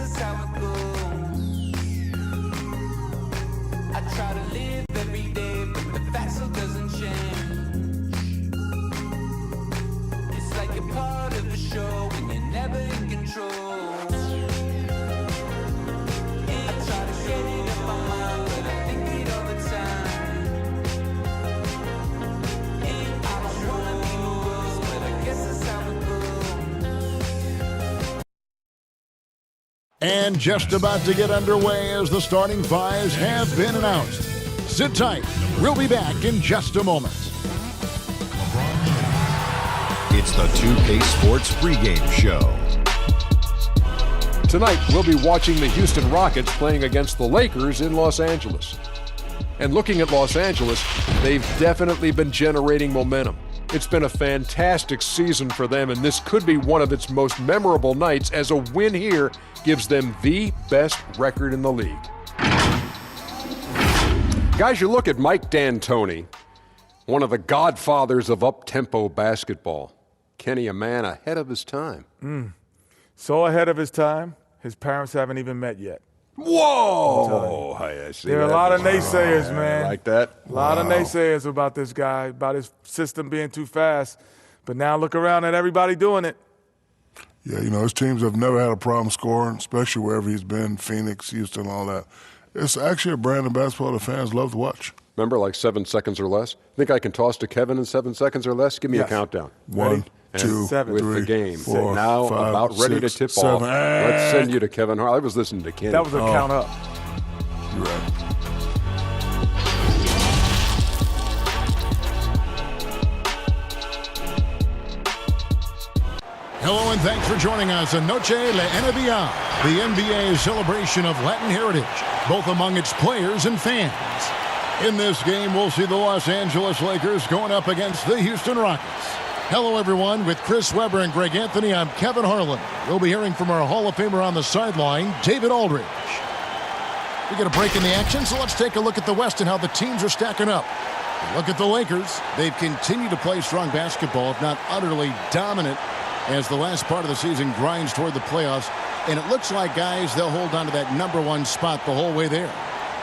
it's how it goes. I try to live every day, but the fact still doesn't change. It's like you're part of the show and you're never in control. I try to get it up my mind, but I think it all the time. I don't wanna be the rules, but I guess it's how it goes. And just about to get underway as the starting fives have been announced. Sit tight. We'll be back in just a moment. It's the 2K Sports pregame show. Tonight, we'll be watching the Houston Rockets playing against the Lakers in Los Angeles. And looking at Los Angeles, they've definitely been generating momentum. It's been a fantastic season for them, and this could be one of its most memorable nights, as a win here gives them the best record in the league. Guys, you look at Mike D'Antoni, one of the godfathers of up-tempo basketball. Kenny, a man ahead of his time. So ahead of his time, his parents haven't even met yet. Whoa! I see There are a that. lot of naysayers, man. Like that? A lot of naysayers about this guy, about his system being too fast. But now look around at everybody doing it. Yeah, you know, his teams have never had a problem scoring, especially wherever he's been, Phoenix, Houston, all that. It's actually a brand of basketball that fans love to watch. Remember, like 7 seconds or less? Think I can toss to Kevin in 7 seconds or less? Give me a countdown. 1, 2, Seven. With 3, the game 4, now 5, about ready 6, to tip 7. off. Let's send you to Kevin Hart. I was listening to Kenny. That was a count up. You're right. Hello and thanks for joining us in Noche La NBA, the NBA's celebration of Latin heritage, both among its players and fans. In this game, we'll see the Los Angeles Lakers going up against the Houston Rockets. Hello, everyone. With Chris Webber and Greg Anthony, I'm Kevin Harlan. We'll be hearing from our Hall of Famer on the sideline, David Aldridge. We get a break in the action, so let's take a look at the West and how the teams are stacking up. Look at the Lakers. They've continued to play strong basketball, if not utterly dominant, as the last part of the season grinds toward the playoffs. And it looks like, guys, they'll hold on to that #1 spot the whole way there.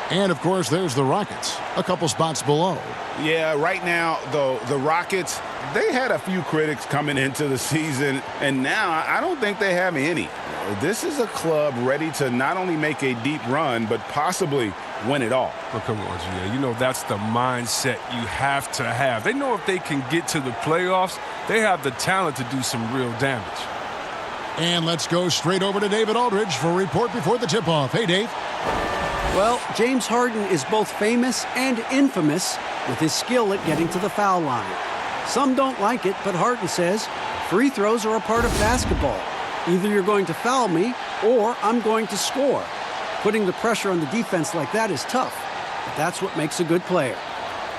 And, of course, there's the Rockets, a couple spots below. Yeah, right now, though, the Rockets, they had a few critics coming into the season, and now I don't think they have any. This is a club ready to not only make a deep run, but possibly win it all. Oh, come on, GA. You know that's the mindset you have to have. They know if they can get to the playoffs, they have the talent to do some real damage. And let's go straight over to David Aldridge for a report before the tip-off. Hey, Dave. Well, James Harden is both famous and infamous with his skill at getting to the foul line. Some don't like it, but Harden says free throws are a part of basketball. Either you're going to foul me or I'm going to score. Putting the pressure on the defense like that is tough, but that's what makes a good player.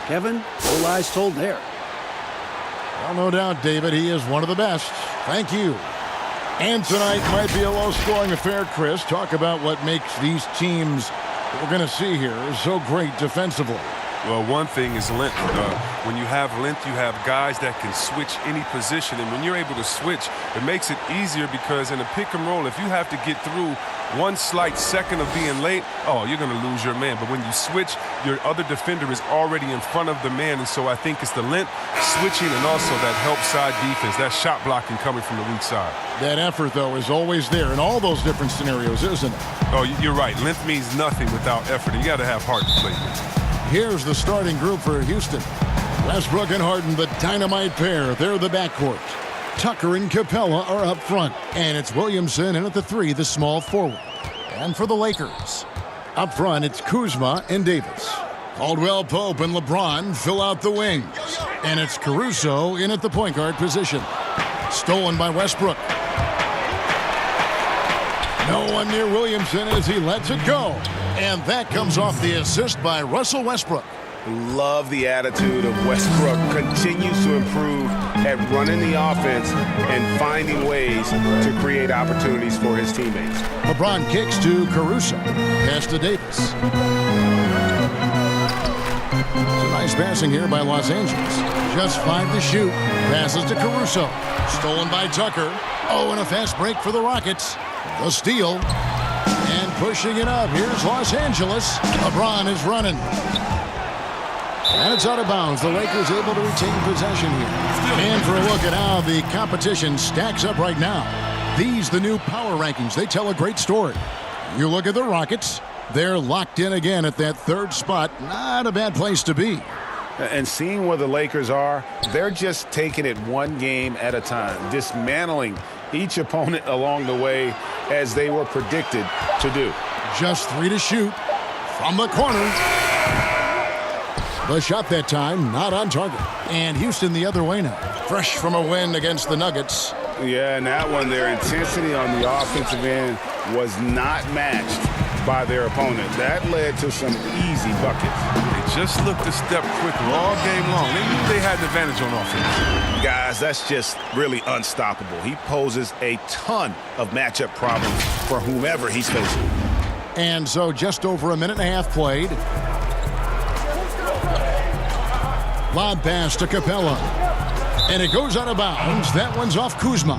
Kevin, no lies told there. Well, no doubt, David, he is one of the best. Thank you. And tonight might be a low-scoring affair, Chris. Talk about what makes these teams that we're going to see here so great defensively. Well, one thing is length. When you have length, you have guys that can switch any position. And when you're able to switch, it makes it easier because in a pick and roll, if you have to get through one slight second of being late, oh, you're going to lose your man. But when you switch, your other defender is already in front of the man. And so I think it's the length, switching, and also that help side defense, that shot blocking coming from the weak side. That effort, though, is always there in all those different scenarios, isn't it? Oh, you're right. Length means nothing without effort. You got to have heart to play with. Here's the starting group for Houston. Westbrook and Harden, the dynamite pair. They're the backcourt. Tucker and Capella are up front. And it's Williamson in at the 3, the small forward. And for the Lakers, up front, it's Kuzma and Davis. Caldwell Pope and LeBron fill out the wings. And it's Caruso in at the point guard position. Stolen by Westbrook. No one near Williamson as he lets it go. And that comes off the assist by Russell Westbrook. Love the attitude of Westbrook. Continues to improve at running the offense and finding ways to create opportunities for his teammates. LeBron kicks to Caruso. Pass to Davis. Some nice passing here by Los Angeles. Just 5 to shoot. Passes to Caruso. Stolen by Tucker. Oh, and a fast break for the Rockets. The steal. pushing it up. Here's Los Angeles. LeBron is running. And it's out of bounds. The Lakers able to retain possession here. And for a look at how the competition stacks up right now. These, the new power rankings, they tell a great story. You look at the Rockets. They're locked in again at that third spot. Not a bad place to be. And seeing where the Lakers are, they're just taking it one game at a time, dismantling each opponent along the way as they were predicted to do. Just 3 to shoot from the corner. The shot that time not on target. And Houston the other way now. Fresh from a win against the Nuggets. Yeah, and that one, their intensity on the offensive end was not matched by their opponent. That led to some easy buckets. They just looked a step quicker all game long. They knew they had an advantage on offense. Guys, that's just really unstoppable. He poses a ton of matchup problems for whomever he's facing. And so just over a minute and a half played. Lob pass to Capella. And it goes out of bounds. That one's off Kuzma.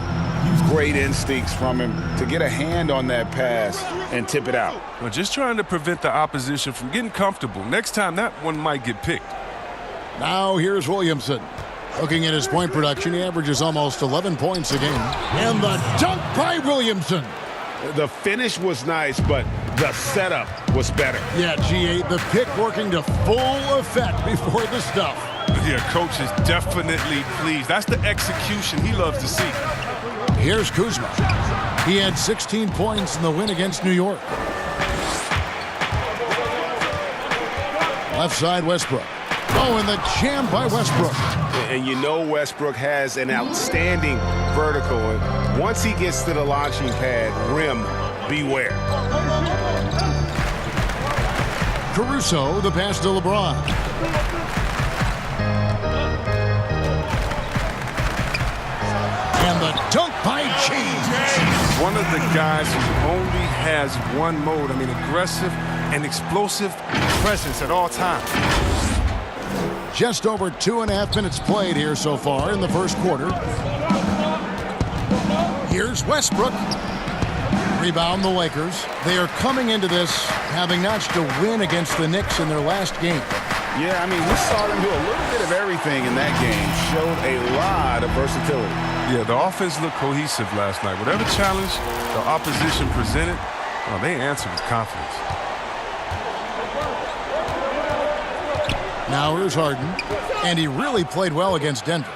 Great instincts from him to get a hand on that pass and tip it out. Well, just trying to prevent the opposition from getting comfortable. Next time, that one might get picked. Now here's Williamson. Looking at his point production, he averages almost 11 points a game. And the dunk by Williamson. The finish was nice, but the setup was better. Yeah, G8, the pick working to full effect before the stuff. Yeah, coach is definitely pleased. That's the execution he loves to see. Here's Kuzma. He had 16 points in the win against New York. Left side, Westbrook. Oh, and the jam by Westbrook. And you know Westbrook has an outstanding vertical. And once he gets to the launching pad, rim, beware. Caruso, the pass to LeBron. And the dunk by James. One of the guys who only has one mode. I mean, aggressive and explosive presence at all times. Just over 2.5 minutes played here so far in the first quarter. Here's Westbrook. Rebound the Lakers. They are coming into this having notched a win against the Knicks in their last game. Yeah, I mean, we saw them do a little bit of everything in that game. Showed a lot of versatility. Yeah, the offense looked cohesive last night. Whatever challenge the opposition presented, well, they answered with confidence. Now here's Harden, and he really played well against Denver.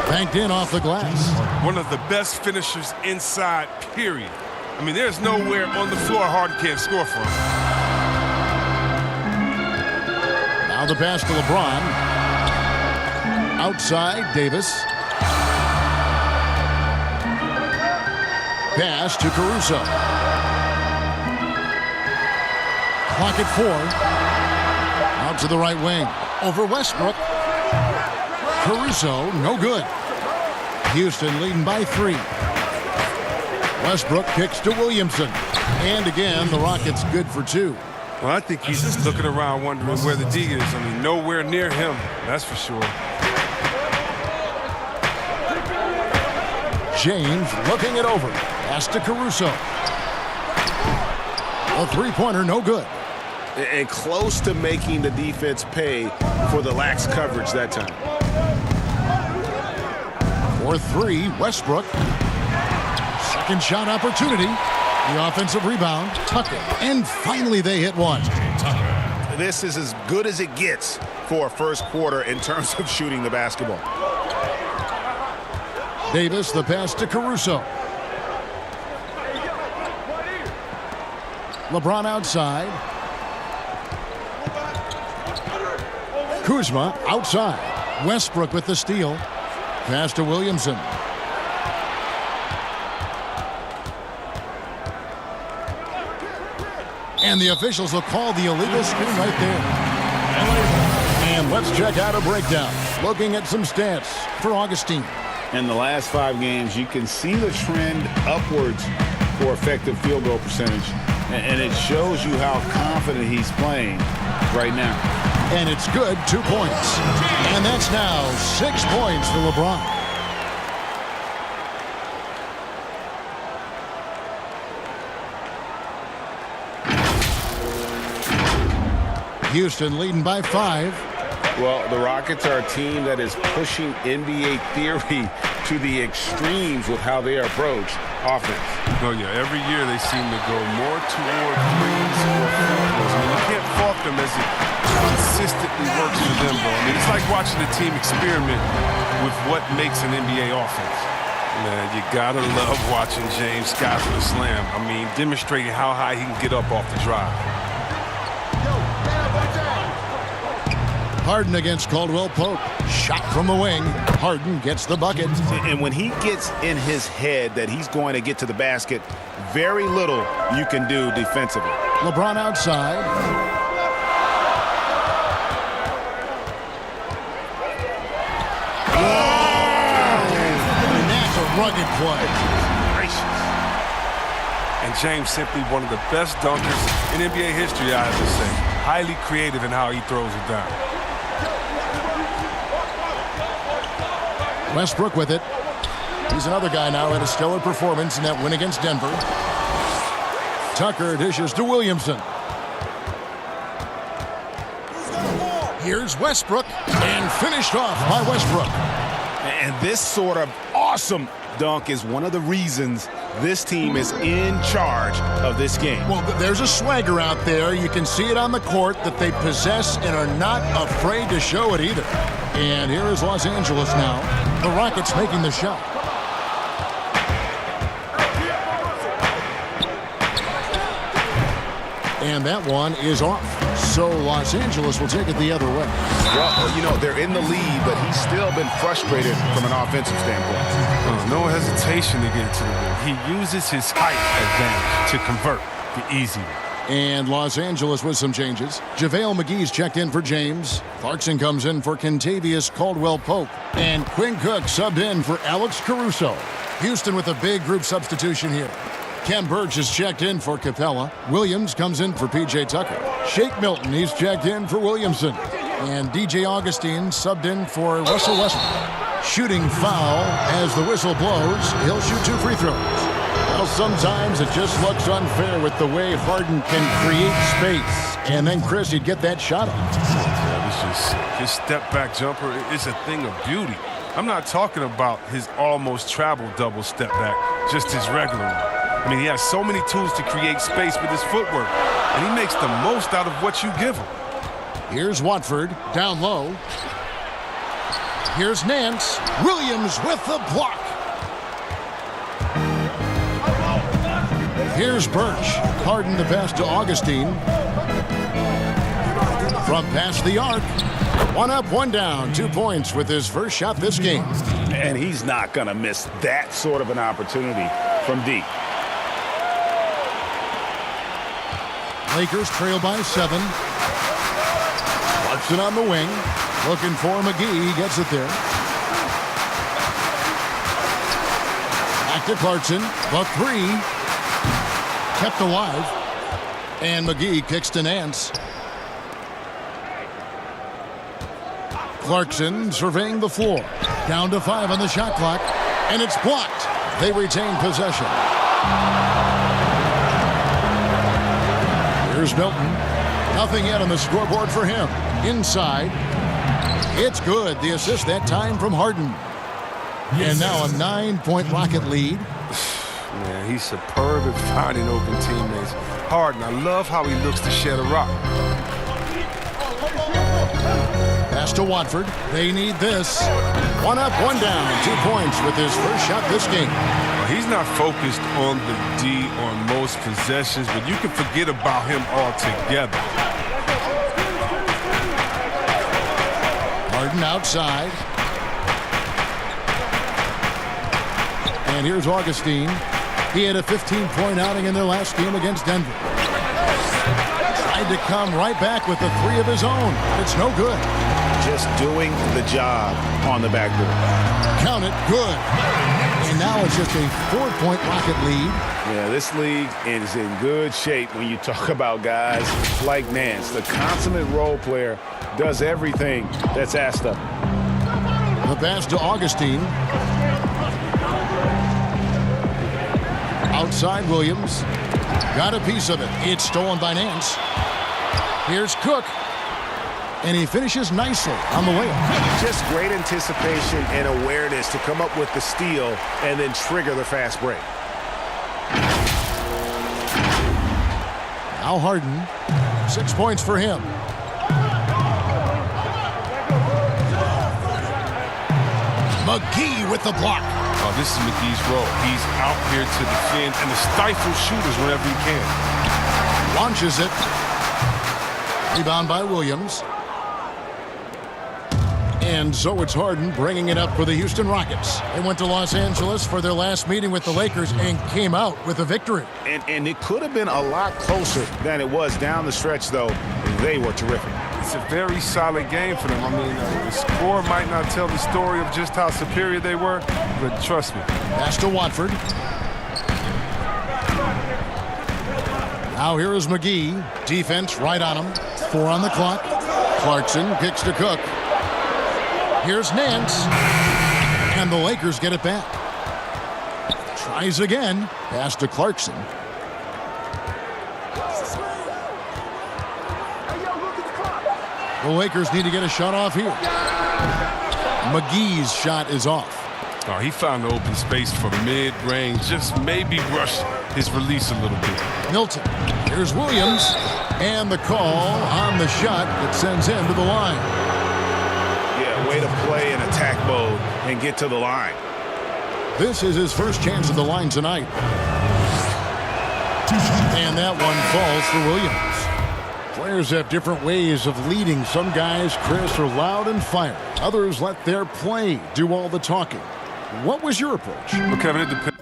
Banked in off the glass. One of the best finishers inside, period. I mean, there's nowhere on the floor Harden can't score from. Now the pass to LeBron. Outside, Davis. Pass to Caruso. Clock at 4. Out to the right wing. Over Westbrook. Caruso, no good. Houston leading by 3. Westbrook kicks to Williamson. And again, the Rockets good for 2. Well, I think he's just looking around wondering where the D is. I mean, nowhere near him, that's for sure. James looking it over. Pass to Caruso. A three-pointer, no good. And close to making the defense pay for the lax coverage that time. For 3, Westbrook. Second shot opportunity. The offensive rebound, Tucker. And finally they hit one. This is as good as it gets for a first quarter in terms of shooting the basketball. Davis, the pass to Caruso. LeBron outside. Kuzma outside. Westbrook with the steal. Pass to Williamson. And the officials will call the illegal screen right there. And let's check out a breakdown. Looking at some stats for Augustine. In the last 5 games, you can see the trend upwards for effective field goal percentage. And it shows you how confident he's playing right now. And it's good, 2 points. And that's now 6 points for LeBron. Houston leading by 5. Well, the Rockets are a team that is pushing NBA theory to the extremes with how they approach offense. Oh, yeah, every year they seem to go more toward threes or free throws. I mean, you can't fault them as it consistently works for them, though. I mean, it's like watching a team experiment with what makes an NBA offense. Man, you gotta love watching James Scott for the slam. I mean, demonstrating how high he can get up off the drive. Harden against Caldwell Pope. Shot from the wing. Harden gets the bucket. And when he gets in his head that he's going to get to the basket, very little you can do defensively. LeBron outside. And that's a rugged play. Gracious. And James simply one of the best dunkers in NBA history, I have to say. Highly creative in how he throws it down. Westbrook with it. He's another guy now at a stellar performance in that win against Denver. Tucker dishes to Williamson. Here's Westbrook, and finished off by Westbrook. And this sort of awesome dunk is one of the reasons this team is in charge of this game. Well, there's a swagger out there. You can see it on the court that they possess and are not afraid to show it either. And here is Los Angeles now. The Rockets making the shot. And that one is off. So Los Angeles will take it the other way. Well, you know, they're in the lead, but he's still been frustrated from an offensive standpoint. No hesitation to get to the rim. He uses his height advantage to convert the easy one. And Los Angeles with some changes. JaVale McGee's checked in for James. Clarkson comes in for Kentavious Caldwell-Pope. And Quinn Cook subbed in for Alex Caruso. Houston with a big group substitution here. Ken Burge is checked in for Capella. Williams comes in for P.J. Tucker. Shake Milton, he's checked in for Williamson. And D.J. Augustine subbed in for Russell Westbrook. Shooting foul as the whistle blows. He'll shoot 2 free throws. Well, sometimes it just looks unfair with the way Harden can create space. And then, Chris, he'd get that shot off. Yeah, it's just his step-back jumper is a thing of beauty. I'm not talking about his almost travel double step-back, just his regular one. I mean, he has so many tools to create space with his footwork, and he makes the most out of what you give him. Here's Watford, down low. Here's Nance. Williams with the block. Here's Birch. Harden the pass to Augustine. From past the arc. 1 up, 1 down. 2 points with his first shot this game. And he's not going to miss that sort of an opportunity from deep. Lakers trail by 7. Clarkson on the wing. Looking for McGee. He gets it there. Back to Clarkson. The 3. Kept alive. And McGee kicks to Nance. Clarkson surveying the floor. Down to 5 on the shot clock. And it's blocked. They retain possession. Here's Milton. Nothing yet on the scoreboard for him. Inside. It's good. The assist that time from Harden. And now a 9-point Rocket lead. Man, he's superb at finding open teammates. Harden, I love how he looks to shed a rock. Pass to Watford. They need this. 1 up, 1 down. 2 points with his first shot this game. Well, he's not focused on the D on most possessions, but you can forget about him altogether. Harden outside. And here's Augustine. He had a 15-point outing in their last game against Denver. Tried to come right back with the 3 of his own. It's no good. Just doing the job on the backboard. Count it, good. And now it's just a 4-point Rocket lead. Yeah, this league is in good shape when you talk about guys like Nance. The consummate role player does everything that's asked of him. The pass to Augustine. Outside Williams. Got a piece of it. It's stolen by Nance. Here's Cook. and he finishes nicely on the layup. Just great anticipation and awareness to come up with the steal and then trigger the fast break. Now Harden, 6 points for him. McGee with the block. Oh, this is McGee's role. He's out here to defend and to stifle shooters whenever he can. Launches it. Rebound by Williams. And so it's Harden bringing it up for the Houston Rockets. They went to Los Angeles for their last meeting with the Lakers and came out with a victory. And it could have been a lot closer than it was down the stretch, though. They were terrific. It's a very solid game for them. I mean, the score might not tell the story of just how superior they were, but trust me. Pass to Watford. Now here is McGee. Defense right on him. 4 on the clock. Clarkson kicks to Cook. Here's Nance. And the Lakers get it back. Tries again. Pass to Clarkson. The Lakers need to get a shot off here. McGee's shot is off. Oh, he found the open space for mid-range. Just maybe rush his release a little bit. Milton. Here's Williams. And the call on the shot that sends him to the line. Yeah, way to play in attack mode and get to the line. This is his first chance at the line tonight. And that one falls for Williams. Players have different ways of leading. Some guys, Chris, are loud and fiery. Others let their play do all the talking. What was your approach? Well, Kevin, it depends.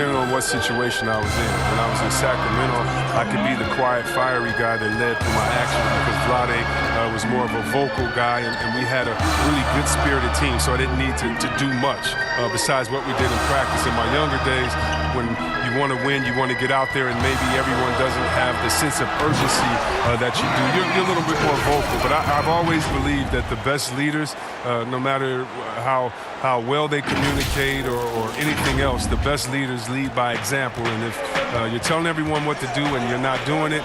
Depending on what situation I was in. When I was in Sacramento, I could be the quiet, fiery guy that led through my actions because Vlade was more of a vocal guy, and we had a really good-spirited team, so I didn't need to do much besides what we did in practice. In my younger days, when you want to win, you want to get out there, and maybe everyone doesn't have the sense of urgency that you do. You're a little bit more vocal, but I've always believed that the best leaders, no matter how well they communicate or anything else, the best leaders lead by example. And if you're telling everyone what to do and you're not doing it,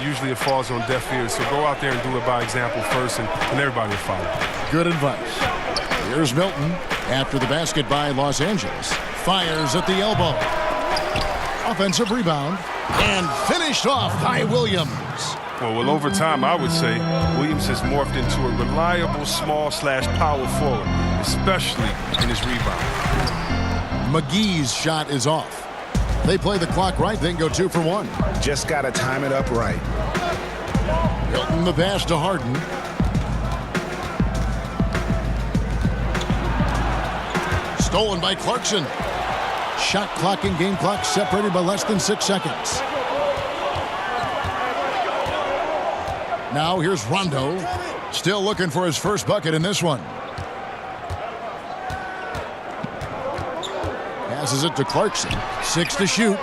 usually it falls on deaf ears. So go out there and do it by example first, and everybody will follow. Good advice. Here's Milton after the basket by Los Angeles. Fires at the elbow. Offensive rebound. And finished off by Williams. Well, over time, I would say Williams has morphed into a reliable small/power forward, especially in his rebound. McGee's shot is off. They play the clock right, then go 2 for 1. Just got to time it up right. Milton the pass to Harden. Stolen by Clarkson. Shot clock and game clock separated by less than 6 seconds. Now here's Rondo. Still looking for his first bucket in this one. Passes it to Clarkson. 6 to shoot.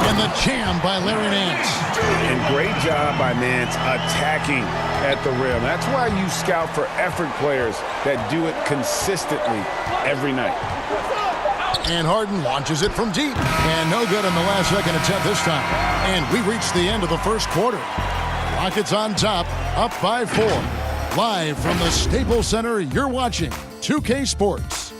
And the jam by Larry Nance. And great job by Nance attacking at the rim. That's why you scout for effort players that do it consistently every night. And Harden launches it from deep. And no good on the last second attempt this time. And we reach the end of the first quarter. Rockets on top, up by 4. Live from the Staples Center, you're watching 2K Sports.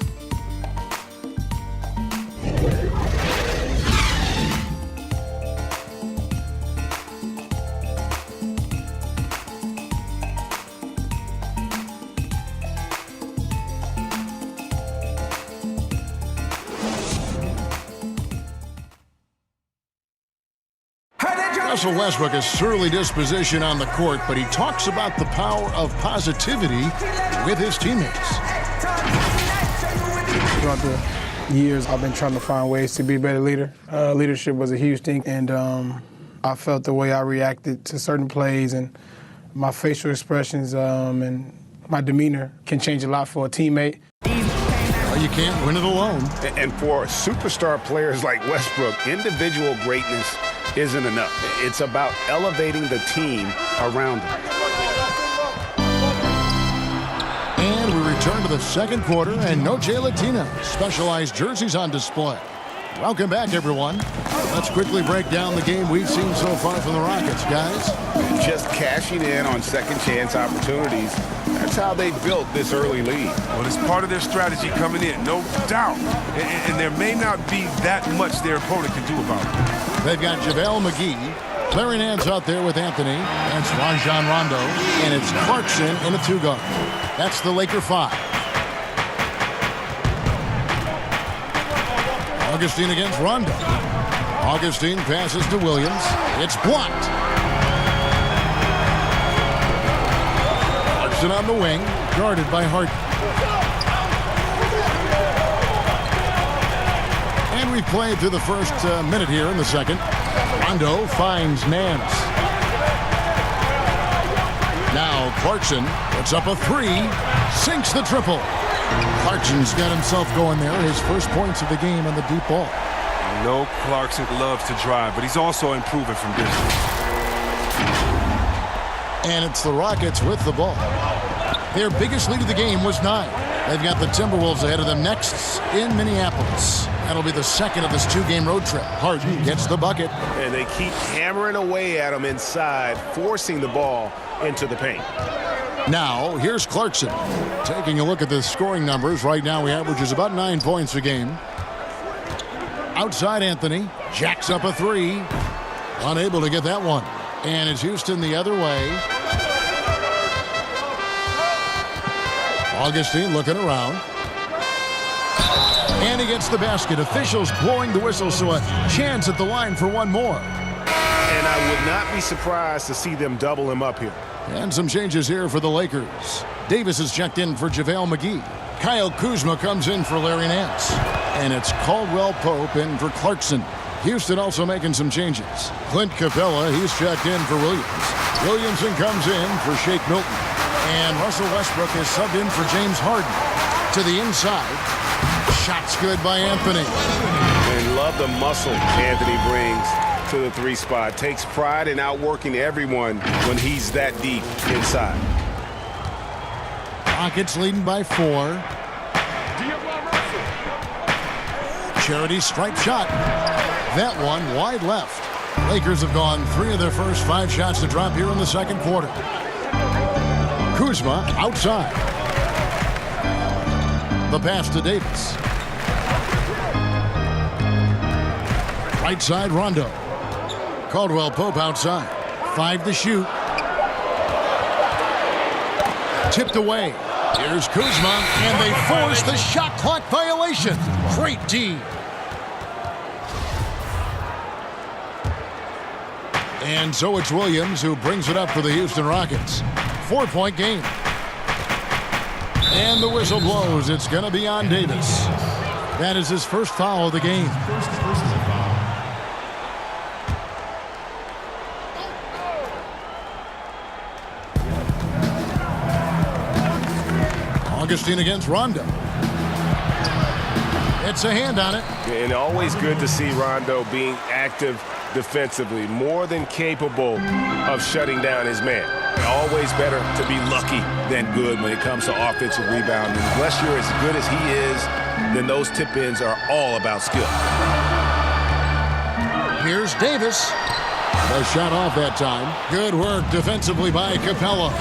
Russell Westbrook is surly disposition on the court, but he talks about the power of positivity with his teammates. Throughout the years, I've been trying to find ways to be a better leader. Leadership was a huge thing, and I felt the way I reacted to certain plays and my facial expressions and my demeanor can change a lot for a teammate. Well, you can't win it alone. And for superstar players like Westbrook, individual greatness isn't enough. It's about elevating the team around him. And we return to the second quarter, and Noche Latina specialized jerseys on display. Welcome back, everyone. Let's quickly break down the game we've seen so far from the Rockets, guys. Just cashing in on second chance opportunities. That's how they built this early lead. Well, it's part of their strategy coming in, no doubt. And there may not be that much their opponent can do about it. They've got JaVale McGee clearing hands out there with Anthony. That's Rajon Rondo. And it's Clarkson in a two-guard. That's the Laker 5. Augustine against Rondo. Augustine passes to Williams. It's blocked. Clarkson on the wing, guarded by Harden. And we've played through the first minute here in the second. Rondo finds Nance. Now Clarkson puts up a three, sinks the triple. Clarkson's got himself going there, his first points of the game on the deep ball. No, Clarkson loves to drive, but he's also improving from distance. And it's the Rockets with the ball. Their biggest lead of the game was 9. They've got the Timberwolves ahead of them next in Minneapolis. That'll be the second of this 2-game road trip. Harden gets the bucket. And they keep hammering away at him inside, forcing the ball into the paint. Now, here's Clarkson. Taking a look at the scoring numbers. Right now, he averages about 9 points a game. Outside Anthony. Jacks up a three. Unable to get that one. And it's Houston the other way. Augustine looking around. And he gets the basket. Officials blowing the whistle, so a chance at the line for one more. And I would not be surprised to see them double him up here. And some changes here for the Lakers. Davis is checked in for JaVale McGee. Kyle Kuzma comes in for Larry Nance. And it's Caldwell Pope in for Clarkson. Houston also making some changes. Clint Capella, he's checked in for Williams. Williamson comes in for Shake Milton. And Russell Westbrook is subbed in for James Harden. To the inside. Shots good by Anthony. And love the muscle Anthony brings to the 3 spot. Takes pride in outworking everyone when he's that deep inside. Rockets leading by 4. Charity stripe shot. That one wide left. Lakers have gone 3 of their first 5 shots to drop here in the second quarter. Kuzma outside. The pass to Davis. Right side Rondo. Caldwell Pope outside. 5 to shoot. Tipped away. Here's Kuzma, and they force the shot clock violation. Great D. And so it's Williams who brings it up for the Houston Rockets. 4-point game. And the whistle blows. It's going to be on Davis. That is his first foul of the game. Augustine against Rondo. It's a hand on it. And always good to see Rondo being active defensively, more than capable of shutting down his man. Always better to be lucky than good when it comes to offensive rebounding. Unless you're as good as he is, then those tip-ins are all about skill. Here's Davis. The shot off that time. Good work defensively by Capella.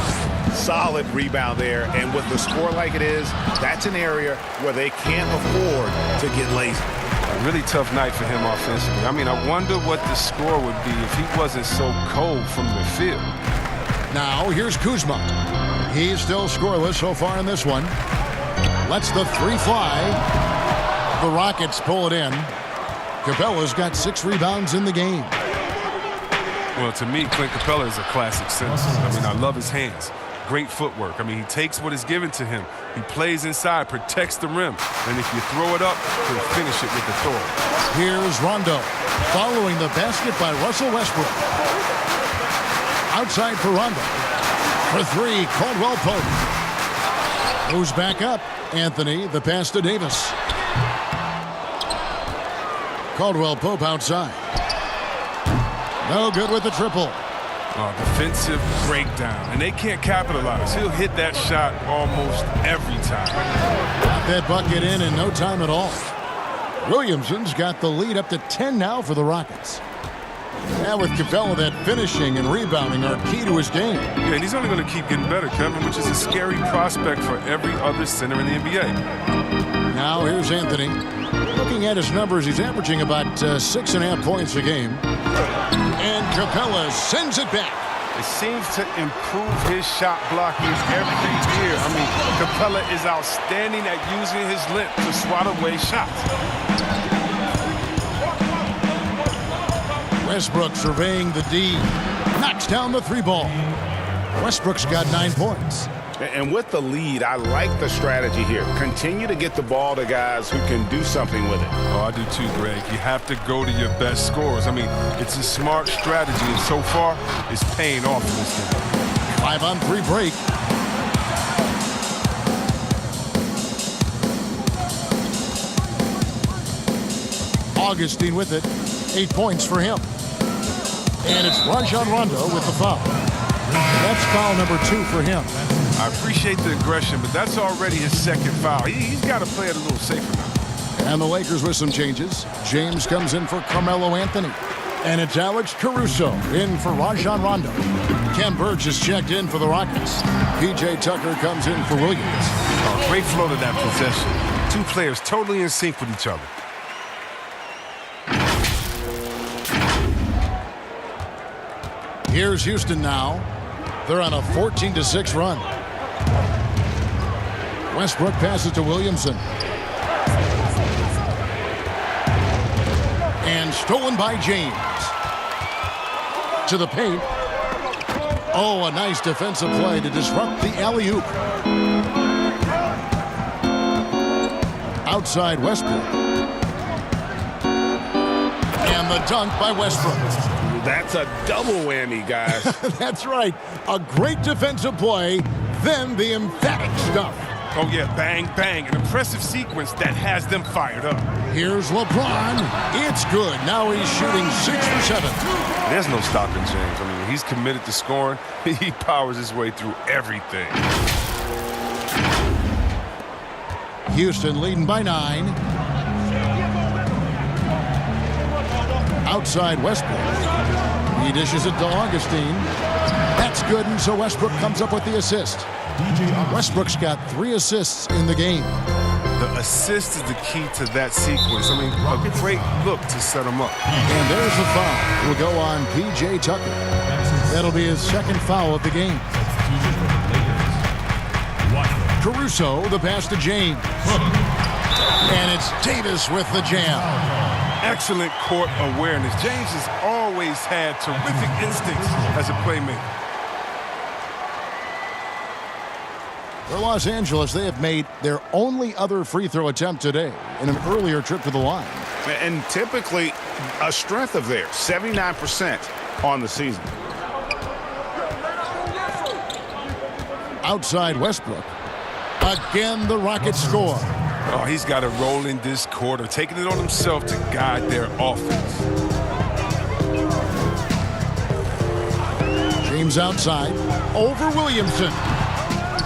Solid rebound there, and with the score like it is, that's an area where they can't afford to get lazy. A really tough night for him offensively. I mean, I wonder what the score would be if he wasn't so cold from the field. Now, here's Kuzma. He's still scoreless so far in this one. Lets the 3 fly. The Rockets pull it in. Capella's got 6 rebounds in the game. Well, to me, Clint Capella is a classic center. I mean, I love his hands. Great footwork. I mean, he takes what is given to him. He plays inside, protects the rim. And if you throw it up, he'll finish it with authority. Here's Rondo, following the basket by Russell Westbrook. Outside for Rondo. For three, Caldwell Pope. Moves back up. Anthony, the pass to Davis. Caldwell Pope outside. No good with the triple. Defensive breakdown, and they can't capitalize. He'll hit that shot almost every time. Got that bucket in no time at all. Williamson's got the lead up to 10 now for the Rockets. Now with Capella, that finishing and rebounding are key to his game. Yeah, and he's only going to keep getting better, Kevin, which is a scary prospect for every other center in the NBA. Now here's Anthony. Looking at his numbers, he's averaging about 6.5 points a game. And Capella sends it back. It seems to improve his shot blocking every year. I mean, Capella is outstanding at using his length to swat away shots. Westbrook surveying the D. Knocks down the three ball. Westbrook's got 9 points. And with the lead, I like the strategy here. Continue to get the ball to guys who can do something with it. Oh, I do too, Greg. You have to go to your best scorers. I mean, it's a smart strategy, and so far, it's paying off in this game. 5-on-3 break. Augustine with it. 8 points for him. And it's Rajon Rondo with the foul. That's foul number 2 for him. I appreciate the aggression, but that's already his second foul. He's got to play it a little safer now. And the Lakers with some changes. James comes in for Carmelo Anthony. And it's Alex Caruso in for Rajon Rondo. Ken Burgess checked in for the Rockets. P.J. Tucker comes in for Williams. Oh, great flow to that possession. Two players totally in sync with each other. Here's Houston now. They're on a 14-6 run. Westbrook passes to Williamson. And stolen by James. To the paint. Oh, a nice defensive play to disrupt the alley-oop. Outside Westbrook. And the dunk by Westbrook. That's a double whammy, guys. That's right. A great defensive play, then the emphatic stuff. Oh, yeah, bang, bang. An impressive sequence that has them fired up. Here's LeBron. It's good. Now he's shooting 6 for 7. There's no stopping James. I mean, he's committed to scoring. He powers his way through everything. Houston leading by 9. Outside Westbrook. He dishes it to Augustine. That's good, and so Westbrook comes up with the assist. Westbrook's got 3 assists in the game. The assist is the key to that sequence. I mean, a great look to set him up. And there's the foul. Will go on P.J. Tucker. That'll be his second foul of the game. Caruso, the pass to James. And it's Davis with the jam. Excellent court awareness. James has always had terrific instincts as a playmaker. For Los Angeles, they have made their only other free throw attempt today in an earlier trip to the line. And typically a strength of theirs, 79% on the season. Outside Westbrook. Again, the Rockets score. Oh, he's got to roll in this quarter, taking it on himself to guide their offense. James outside. Over Williamson.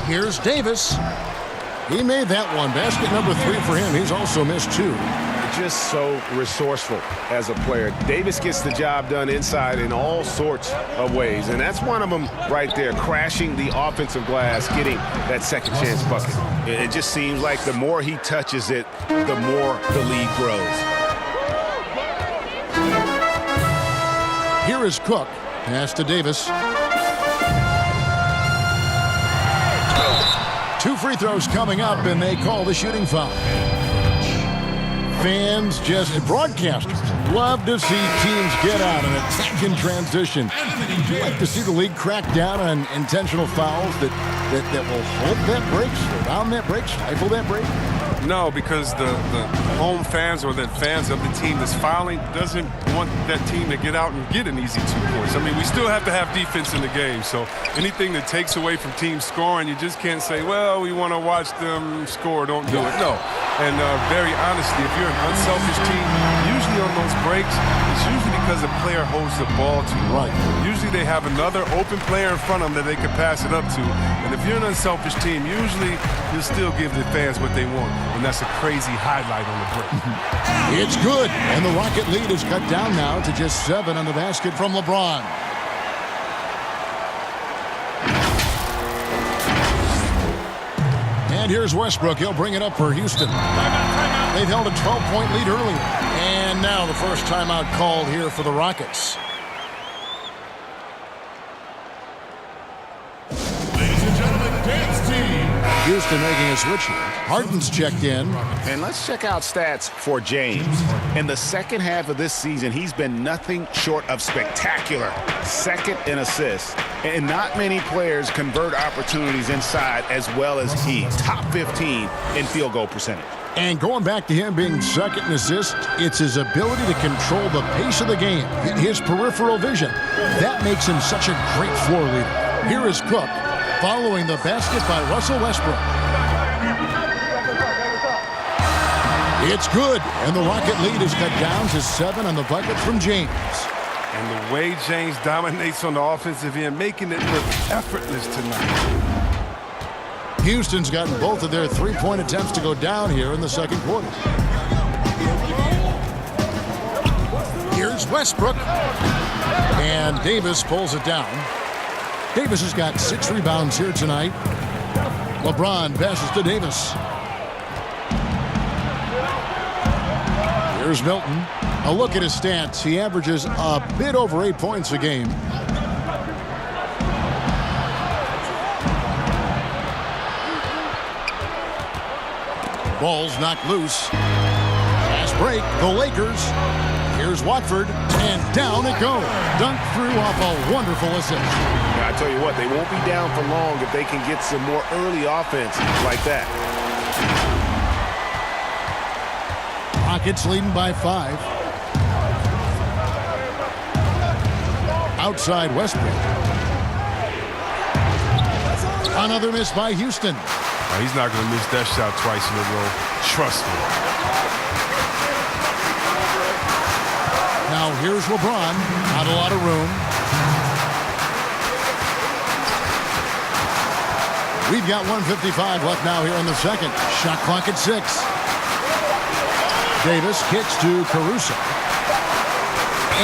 Here's Davis. He made that one. Basket number 3 for him. He's also missed 2. Just so resourceful as a player. Davis gets the job done inside in all sorts of ways, and that's one of them right there, crashing the offensive glass, getting that second chance bucket. It just seems like the more he touches it, the more the lead grows. Here is Cook. Pass to Davis. 2 free throws coming up, and they call the shooting foul. Fans, just broadcasters, love to see teams get out and attack in transition. Would you like to see the league crack down on intentional fouls that will hold that break, slow down that break, stifle that break? No, because the home fans or the fans of the team that's fouling doesn't want that team to get out and get an easy 2 points. I mean, we still have to have defense in the game, so anything that takes away from teams scoring, you just can't say, well, we want to watch them score, don't do it. No. And very honestly, if you're an unselfish team, usually on those breaks, it's usually because a player holds the ball too long. Right. Usually they have another open player in front of them that they can pass it up to. And if you're an unselfish team, usually you'll still give the fans what they want. And that's a crazy highlight on the break. It's good, and the Rocket lead is cut down now to just 7 on the basket from LeBron. And here's Westbrook. He'll bring it up for Houston. They've held a 12-point lead earlier. And now the first timeout called here for the Rockets. Ladies and gentlemen, dance team. Houston making a switch here. Harden's checked in. And let's check out stats for James. In the second half of this season, he's been nothing short of spectacular. Second in assists. And not many players convert opportunities inside as well as he. Top 15 in field goal percentage. And going back to him being second in assists, it's his ability to control the pace of the game, his peripheral vision. That makes him such a great floor leader. Here is Cook following the basket by Russell Westbrook. It's good, and the Rocket lead is cut down to 7 on the bucket from James. And the way James dominates on the offensive end, making it look effortless tonight. Houston's gotten both of their three-point attempts to go down here in the second quarter. Here's Westbrook. And Davis pulls it down. Davis has got 6 rebounds here tonight. LeBron passes to Davis. Here's Milton. A look at his stats. He averages a bit over 8 points a game. Ball's knocked loose. Fast break. The Lakers. Here's Watford. And down it goes. Dunked through off a wonderful assist. I tell you what, they won't be down for long if they can get some more early offense like that. Rockets leading by 5. Outside Westbrook. Another miss by Houston. He's not going to miss that shot twice in a row. Trust me. Now here's LeBron. Not a lot of room. We've got 1:55 left now here in the second. Shot clock at 6. Davis kicks to Caruso.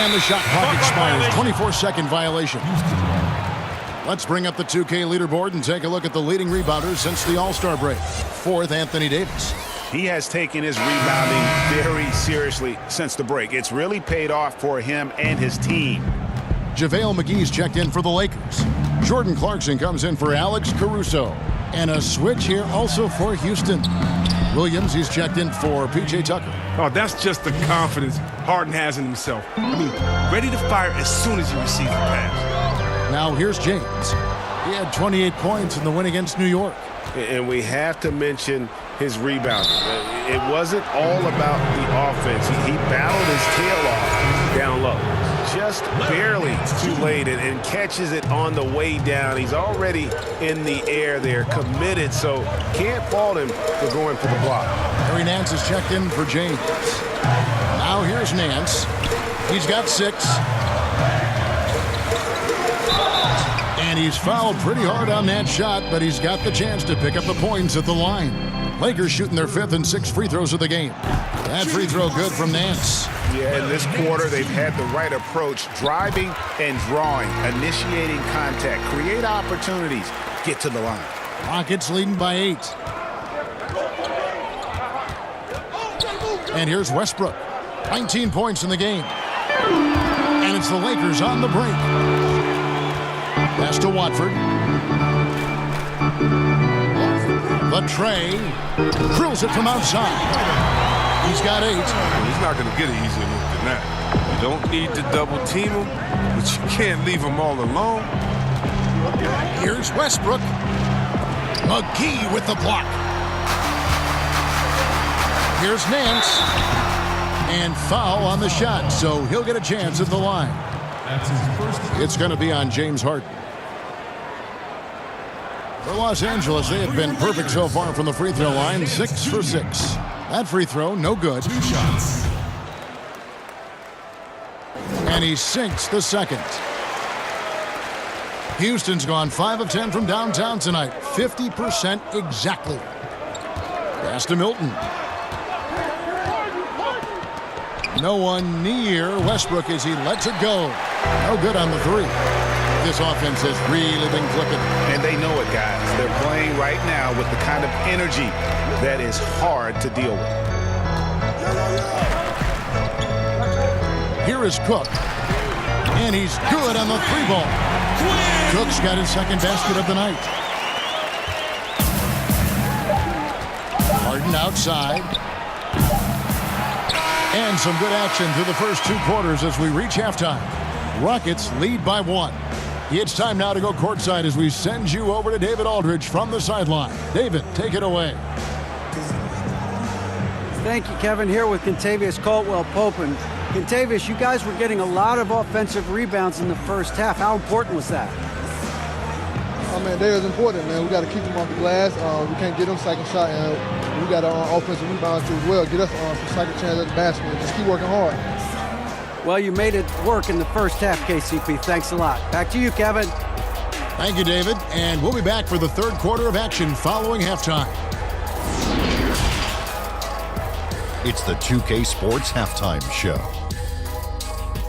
And the shot clock expires. 24-second violation. Let's bring up the 2K leaderboard and take a look at the leading rebounders since the All-Star break. 4th, Anthony Davis. He has taken his rebounding very seriously since the break. It's really paid off for him and his team. JaVale McGee's checked in for the Lakers. Jordan Clarkson comes in for Alex Caruso. And a switch here also for Houston. Williams, he's checked in for P.J. Tucker. Oh, that's just the confidence Harden has in himself. I mean, ready to fire as soon as he receives the pass. Now here's James. He had 28 points in the win against New York. And we have to mention his rebounding. It wasn't all about the offense. He battled his tail off down low. Just barely too late and catches it on the way down. He's already in the air there, committed, so can't fault him for going for the block. Harry Nance is checked in for James. Now here's Nance. He's got 6. And he's fouled pretty hard on that shot, but he's got the chance to pick up the points at the line. Lakers shooting their 5th and 6th free throws of the game. That free throw good from Nance. Yeah, in this quarter, they've had the right approach, driving and drawing, initiating contact, create opportunities, get to the line. Rockets leading by 8. And here's Westbrook. 19 points in the game. And it's the Lakers on the break. Pass to Watford. The tray. Drills it from outside. He's got 8. He's not going to get it easy with this. Now, you don't need to double team him, but you can't leave him all alone. Here's Westbrook. McGee with the block. Here's Nance. And foul on the shot, so he'll get a chance at the line. It's going to be on James Harden. For Los Angeles, they have been perfect so far from the free throw line, 6 for 6. That free throw, no good. 2 shots. And he sinks the second. Houston's gone 5 of 10 from downtown tonight, 50% exactly. Pass to Milton. No one near Westbrook as he lets it go. No good on the three. This offense has really been clicking. And they know it, guys. They're playing right now with the kind of energy that is hard to deal with. Here is Cook. And he's good on the three ball. Cook's got his second basket of the night. Harden outside. And some good action through the first 2 quarters as we reach halftime. Rockets lead by 1. It's time now to go courtside as we send you over to David Aldridge from the sideline. David, take it away. Thank you, Kevin. Here with Kentavious Caldwell-Pope. And Kentavious, you guys were getting a lot of offensive rebounds in the first half. How important was that? Oh, man, that is important, man. We got to keep them off the glass. We can't get them second shot, and we got our offensive rebounds too as well. Get us some second chance at the basket. Just keep working hard. Well, you made it work in the first half, KCP. Thanks a lot. Back to you, Kevin. Thank you, David. And we'll be back for the third quarter of action following halftime. It's the 2K Sports Halftime Show.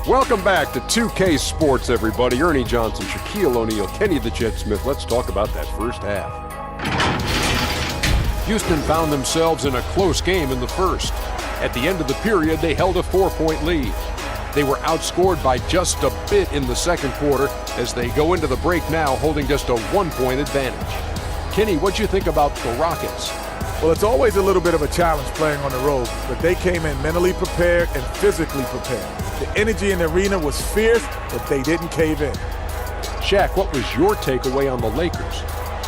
Welcome back to 2K Sports, everybody. Ernie Johnson, Shaquille O'Neal, Kenny the Jet Smith. Let's talk about that first half. Houston found themselves in a close game in the first. At the end of the period, they held a 4-point lead. They were outscored by just a bit in the second quarter as they go into the break now holding just a 1-point advantage. Kenny, what'd you think about the Rockets? Well, it's always a little bit of a challenge playing on the road, but they came in mentally prepared and physically prepared. The energy in the arena was fierce, but they didn't cave in. Shaq, what was your takeaway on the Lakers?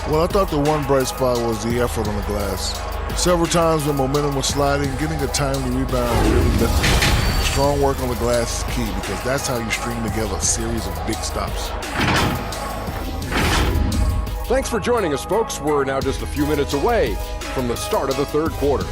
Well, I thought the one bright spot was the effort on the glass. Several times when momentum was sliding, getting a timely rebound really lifted it. Strong work on the glass is key because that's how you string together a series of big stops. Thanks for joining us, folks. We're now just a few minutes away from the start of the third quarter.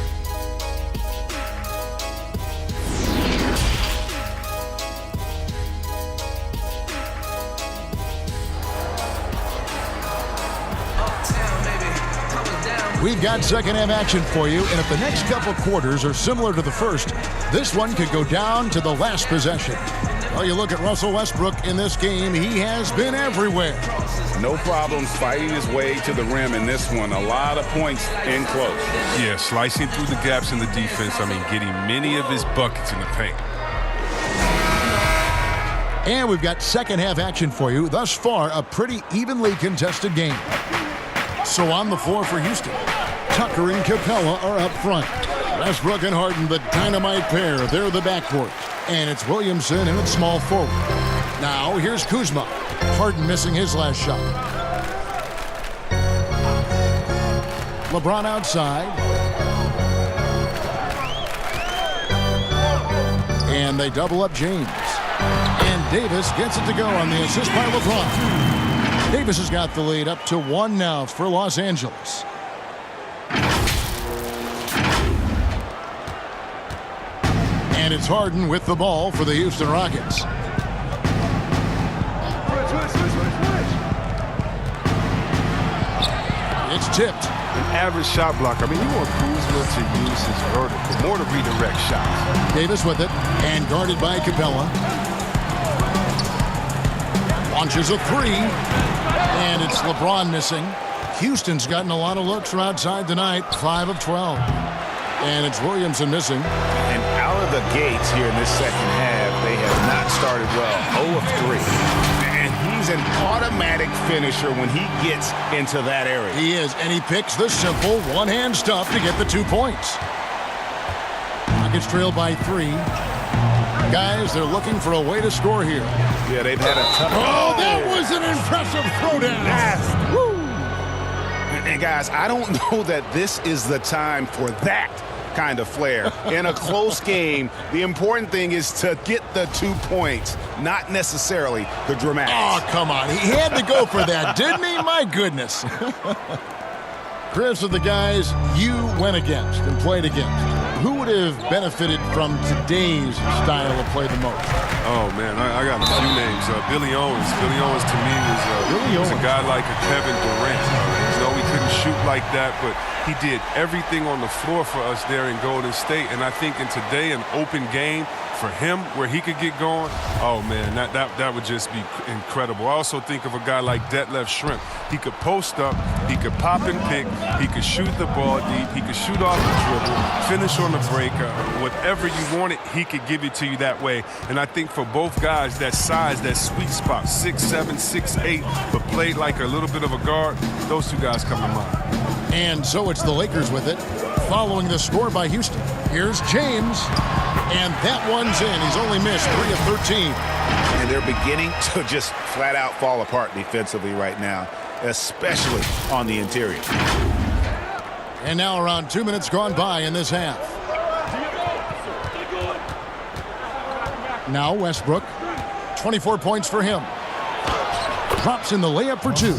We've got second half action for you, and if the next couple quarters are similar to the first, this one could go down to the last possession. Well, you look at Russell Westbrook in this game, he has been everywhere. No problems fighting his way to the rim in this one. A lot of points in close. Yeah, slicing through the gaps in the defense. I mean, getting many of his buckets in the paint. And we've got second half action for you. Thus far, a pretty evenly contested game. So on the floor for Houston, Tucker and Capella are up front. Westbrook and Harden, the dynamite pair. They're the backcourt. And it's Williamson and it's small forward. Now here's Kuzma. Harden missing his last shot. LeBron outside. And they double up James. And Davis gets it to go on the assist by LeBron. Davis has got the lead up to 1 now for Los Angeles. And it's Harden with the ball for the Houston Rockets. It's tipped. An average shot blocker. I mean, you want Kuzma to use his vertical, more to redirect shots. Davis with it, and guarded by Capella. Launches a three, and it's LeBron missing. Houston's gotten a lot of looks from outside tonight, 5 of 12. And it's Williamson missing. And out of the gates here in this second half, they have not started well. 0 of 3. And he's an automatic finisher when he gets into that area. He is, and he picks the simple one-hand stuff to get the 2 points. Rockets trail by 3. Guys, they're looking for a way to score here. Yeah, they've had a tough... Oh, that was an impressive throwdown. Nasty. Woo! And guys, I don't know that this is the time for that kind of flair. In a close game, the important thing is to get the 2 points, not necessarily the dramatics. Oh, come on. He had to go for that, didn't he? My goodness. Chris, of the guys you went against and played against, who would have benefited from today's style of play the most? Oh, man, I got a few names. Billy Owens. Billy Owens, to me, was a guy like a Kevin Durant. We couldn't shoot like that, but he did everything on the floor for us there in Golden State. And I think in today, an open game for him where he could get going, oh, man, that would just be incredible. I also think of a guy like Detlef Schrempf. He could post up, he could pop and pick, he could shoot the ball deep, he could shoot off the dribble, finish on the break. Whatever you wanted, he could give it to you that way. And I think for both guys, that size, that sweet spot, 6'7", 6'8", but played like a little bit of a guard, those two guys come to mind. And so it's the Lakers with it, following the score by Houston. Here's James, and that one's in. He's only missed 3 of 13. And they're beginning to just flat out fall apart defensively right now, especially on the interior. And now around 2 minutes gone by in this half. Now Westbrook, 24 points for him. Drops in the layup for 2.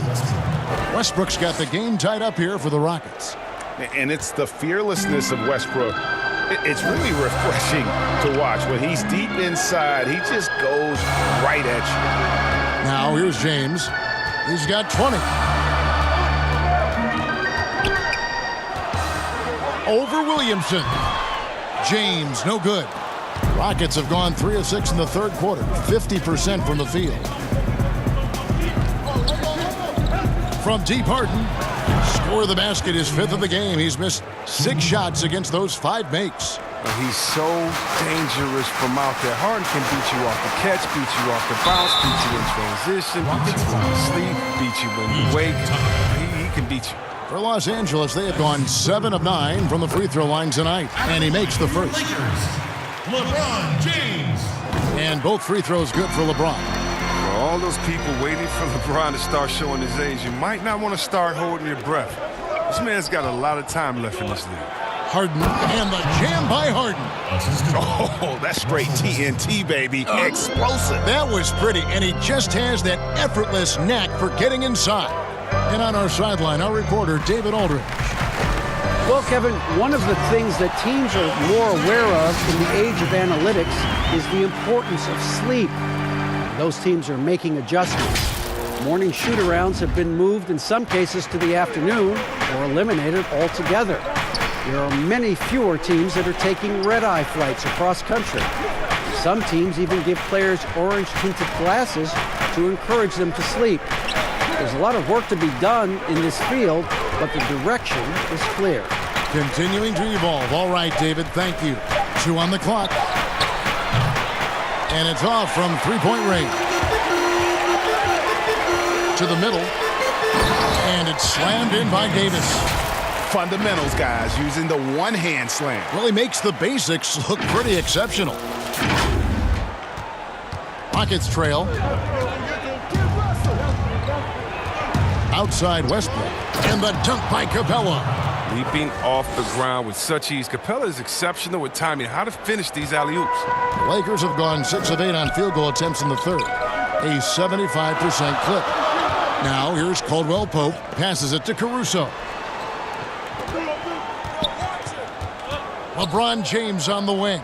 Westbrook's got the game tied up here for the Rockets. And it's the fearlessness of Westbrook. It's really refreshing to watch. When he's deep inside, he just goes right at you. Now here's James. He's got 20. Over Williamson. James, no good. Rockets have gone 3 of 6 in the third quarter, 50% from the field. From deep, Harden. Score of the basket is 5th of the game. He's missed 6 shots against those 5 makes. He's so dangerous from out there. Harden can beat you off the catch, beat you off the bounce, beat you in transition, beat you when you sleep, beat you when you wake. He can beat you. For Los Angeles, they have gone 7 of 9 from the free throw line tonight, and he makes the first. LeBron James. And both free throws good for LeBron. For all those people waiting for LeBron to start showing his age, you might not want to start holding your breath. This man's got a lot of time left in this league. Harden, and the jam by Harden. Oh, that's straight TNT, baby. Explosive. That was pretty, and he just has that effortless knack for getting inside. And on our sideline, our reporter, David Aldridge. Well, Kevin, one of the things that teams are more aware of in the age of analytics is the importance of sleep. Those teams are making adjustments. Morning shoot-arounds have been moved in some cases to the afternoon or eliminated altogether. There are many fewer teams that are taking red-eye flights across country. Some teams even give players orange-tinted glasses to encourage them to sleep. There's a lot of work to be done in this field, but the direction is clear. Continuing to evolve. All right, David, thank you. 2 on the clock. And it's off from three-point range. To the middle. And it's slammed in by Davis. Fundamentals, guys, using the one-hand slam. Well, he makes the basics look pretty exceptional. Rockets trail. Outside Westbrook. And the dunk by Capella. Leaping off the ground with such ease. Capella is exceptional with timing. How to finish these alley-oops. The Lakers have gone 6 of 8 on field goal attempts in the third. A 75% clip. Now here's Caldwell Pope. Passes it to Caruso. LeBron James on the wing.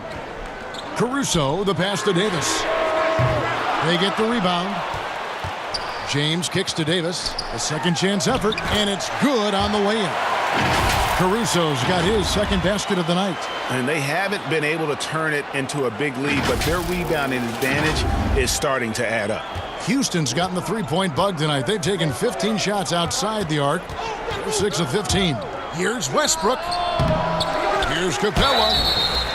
Caruso, the pass to Davis. They get the rebound. James kicks to Davis. A second chance effort, and it's good on the way in. Caruso's got his second basket of the night. And they haven't been able to turn it into a big lead, but their rebounding advantage is starting to add up. Houston's gotten the three-point bug tonight. They've taken 15 shots outside the arc. They're 6 of 15. Here's Westbrook. Here's Capella.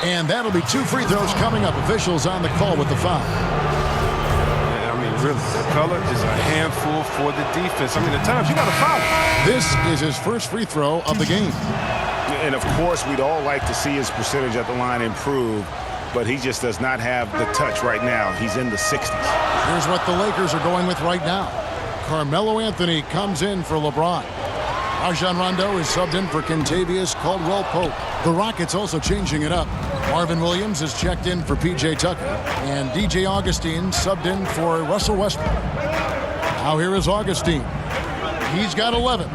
And that'll be 2 free throws coming up. Officials on the call with the foul. Really, Capella is a handful for the defense. I mean, at times you got to foul him. This is his first free throw of the game. And of course, we'd all like to see his percentage at the line improve. but he just does not have the touch right now. He's in the 60s. Here's what the Lakers are going with right now. Carmelo Anthony comes in for LeBron. Rajon Rondo is subbed in for Kentavious Caldwell-Pope. The Rockets also changing it up. Marvin Williams is checked in for P.J. Tucker, and DJ Augustine subbed in for Russell Westbrook. Now here is Augustine. He's got 11.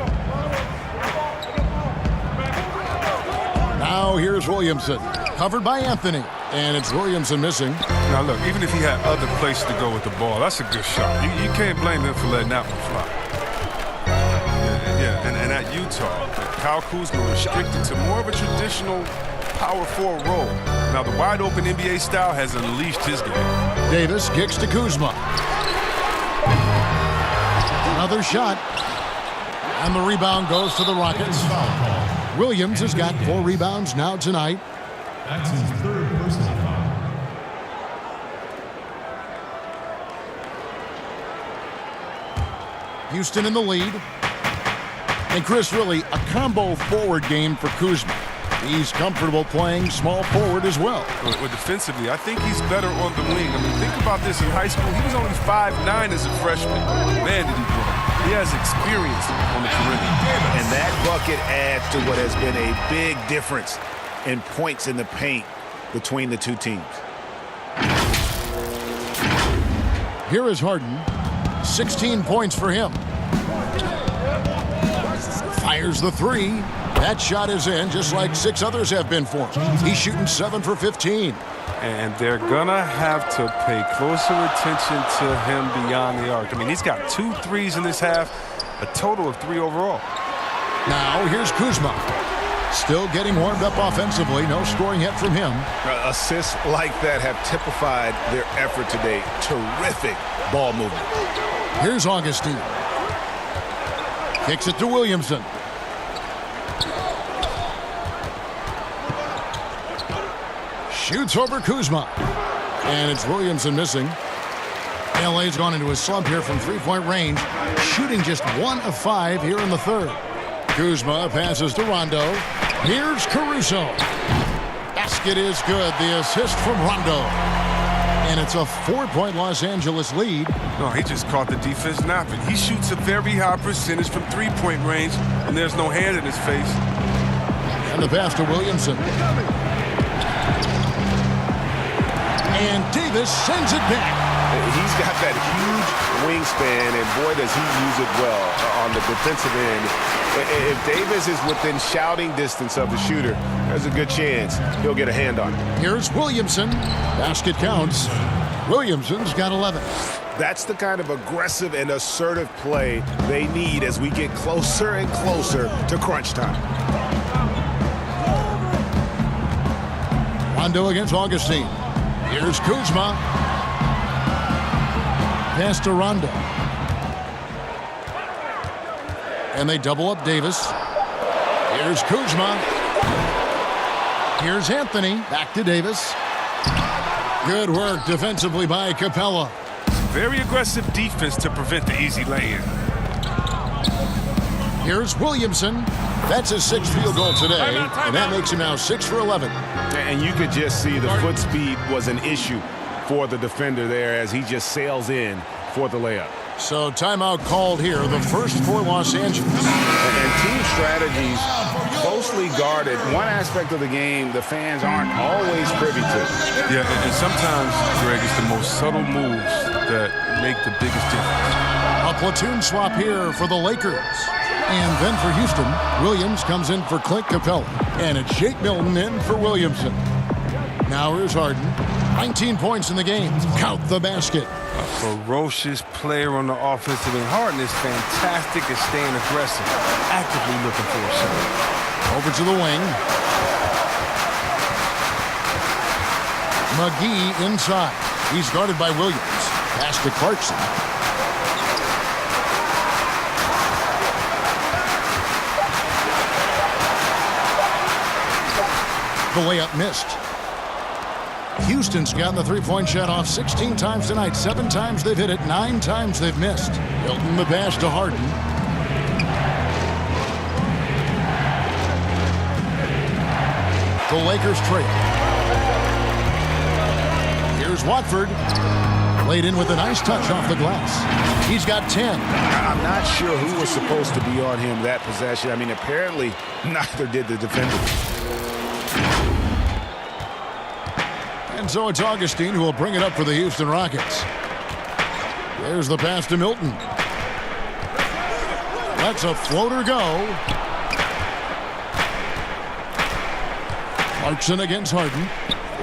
Now here's Williamson, covered by Anthony, and it's Williamson missing. Now look, even if he had other places to go with the ball, that's a good shot. You can't blame him for letting that one fly. And at Utah, Kyle Kuzma restricted to more of a traditional power forward role. Now the wide open NBA style has unleashed his game. Davis kicks to Kuzma. Another shot. And the rebound goes to the Rockets. Williams has got 4 rebounds now tonight. That's his third personal foul. Houston in the lead. And Chris, really a combo forward game for Kuzma. He's comfortable playing small forward as well. Well, defensively, I think he's better on the wing. I mean, think about this. In high school, he was only 5'9" as a freshman. Man, did he grow. He has experience on the perimeter. And that bucket adds to what has been a big difference in points in the paint between the two teams. Here is Harden. 16 points for him. Fires the 3. That shot is in, just like 6 others have been for him. He's shooting 7 for 15. And they're going to have to pay closer attention to him beyond the arc. I mean, he's got 2 threes in this half, a total of 3 overall. Now, here's Kuzma. Still getting warmed up offensively. No scoring yet from him. Assists like that have typified their effort today. Terrific ball movement. Here's Augustine. Kicks it to Williamson. Shoots over Kuzma. And it's Williamson missing. L.A.'s gone into a slump here from 3-point range, shooting just 1 of 5 here in the third. Kuzma passes to Rondo. Here's Caruso. Basket is good. The assist from Rondo. And it's a 4-point Los Angeles lead. No, he just caught the defense napping. He shoots a very high percentage from 3-point range, and there's no hand in his face. And the pass to Williamson. And Davis sends it back. He's got that huge wingspan, and boy, does he use it well on the defensive end. If Davis is within shouting distance of the shooter, there's a good chance he'll get a hand on it. Here's Williamson. Basket counts. Williamson's got 11. That's the kind of aggressive and assertive play they need as we get closer and closer to crunch time. Rondo against Augustine. Here's Kuzma. Pass to Rondo. And they double up Davis. Here's Kuzma. Here's Anthony. Back to Davis. Good work defensively by Capella. Very aggressive defense to prevent the easy lay-in. Here's Williamson. That's his 6th field goal today, and that makes him now 6 for 11. And you could just see the foot speed was an issue for the defender there as he just sails in for the layup. So timeout called here, the first for Los Angeles. And team strategies closely guarded. One aspect of the game the fans aren't always privy to. Yeah, and sometimes, Greg, it's the most subtle moves that make the biggest difference. A platoon swap here for the Lakers. And then for Houston, Williams comes in for Clint Capella. And it's Jake Milton in for Williamson. Now here's Harden. 19 points in the game. Count the basket. A ferocious player on the offensive end. Harden is fantastic at staying aggressive, actively looking for a shot. Over to the wing. McGee inside. He's guarded by Williams. Pass to Clarkson. The layup missed. Houston's gotten the 3-point shot off 16 times tonight. 7 times they've hit it, 9 times they've missed. Milton the pass to Harden. The Lakers trail. Here's Watford. Laid in with a nice touch off the glass. He's got 10. I'm not sure who was supposed to be on him that possession. I mean, apparently neither did the defender. And so it's Augustine who will bring it up for the Houston Rockets. There's the pass to Milton. That's a floater go. Clarkson against Harden.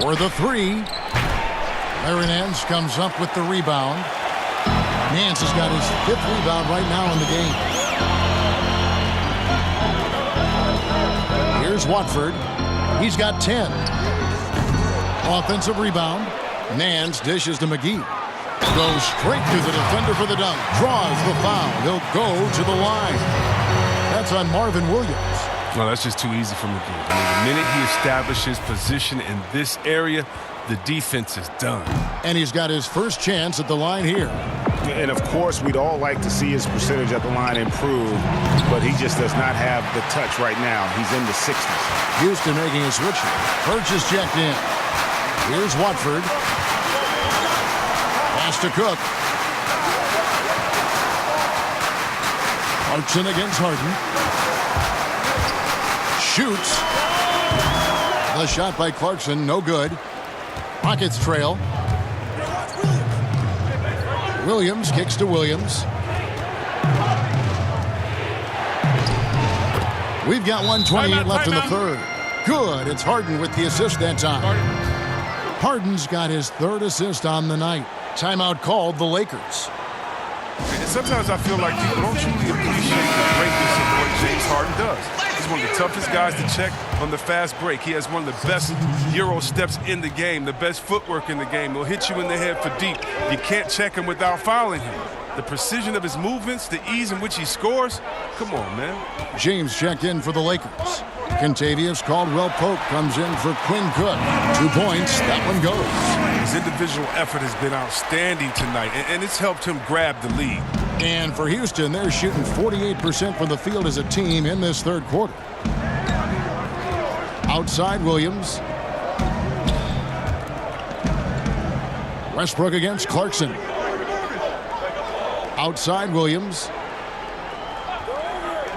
For the three. Larry Nance comes up with the rebound. Nance has got his 5th rebound right now in the game. Here's Watford. He's got 10. Offensive rebound. Nance dishes to McGee. Goes straight to the defender for the dunk. Draws the foul. He'll go to the line. That's on Marvin Williams. Well, that's just too easy for McGee. I mean, the minute he establishes position in this area, the defense is done. And he's got his first chance at the line here. And, of course, we'd all like to see his percentage at the line improve, but he just does not have the touch right now. He's in the 60s. Houston making a switch. Birch is checked in. Here's Watford. Pass to Cook. Clarkson against Harden. Shoots. The shot by Clarkson, no good. Rockets trail. Williams kicks to Williams. We've got 1:28 left in the third. Good. It's Harden with the assist that time. Harden's got his 3rd assist on the night. Timeout called the Lakers. And sometimes I feel like people don't truly appreciate the greatness of what James Harden does. He's one of the toughest guys to check on the fast break. He has one of the best Euro steps in the game, the best footwork in the game. He'll hit you in the head for deep. You can't check him without fouling him. The precision of his movements, the ease in which he scores. Come on, man. James checked in for the Lakers. Contavious Caldwell-Pope comes in for Quinn Cook. 2 points. That one goes. His individual effort has been outstanding tonight, and it's helped him grab the lead. And for Houston, they're shooting 48% from the field as a team in this 3rd quarter. Outside Williams. Westbrook against Clarkson. Outside Williams.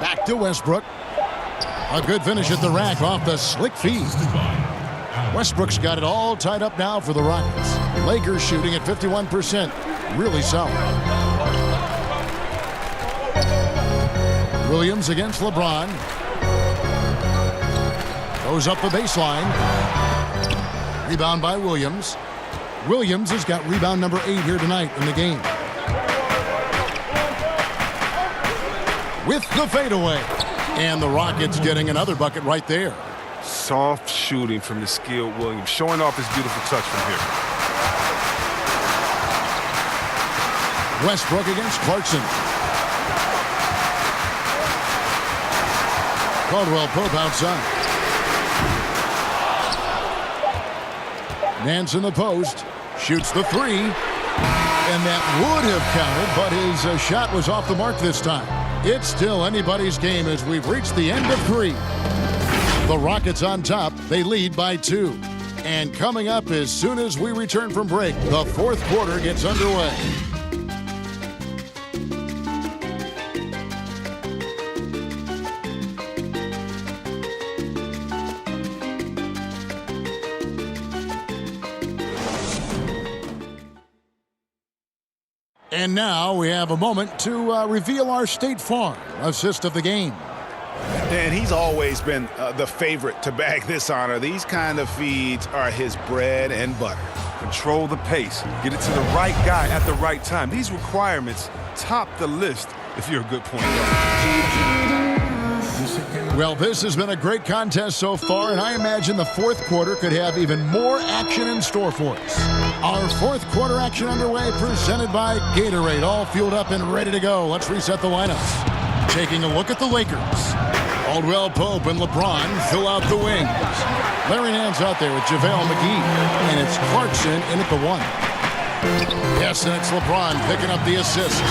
Back to Westbrook. A good finish at the rack off the slick feed. Westbrook's got it all tied up now for the Rockets. Lakers shooting at 51%. Really solid. Williams against LeBron. Goes up the baseline. Rebound by Williams. Williams has got rebound number 8 here tonight in the game. With the fadeaway. And the Rockets getting another bucket right there. Soft shooting from the skilled Williams, showing off his beautiful touch from here. Westbrook against Clarkson. Caldwell-Pope outside. Nance in the post. Shoots the 3. And that would have counted, but his shot was off the mark this time. It's still anybody's game as we've reached the end of 3. The Rockets on top. They lead by 2. And coming up as soon as we return from break, the 4th quarter gets underway. And now we have a moment to reveal our State Farm assist of the game. And he's always been the favorite to bag this honor. These kind of feeds are his bread and butter. Control the pace. Get it to the right guy at the right time. These requirements top the list if you're a good point guard. Well, this has been a great contest so far, and I imagine the 4th quarter could have even more action in store for us. Our 4th quarter action underway, presented by Gatorade, all fueled up and ready to go. Let's reset the lineups. Taking a look at the Lakers. Caldwell-Pope and LeBron fill out the wings. Larry Nance out there with JaVale McGee, and it's Clarkson in at the 1. Yes, and it's LeBron picking up the assist.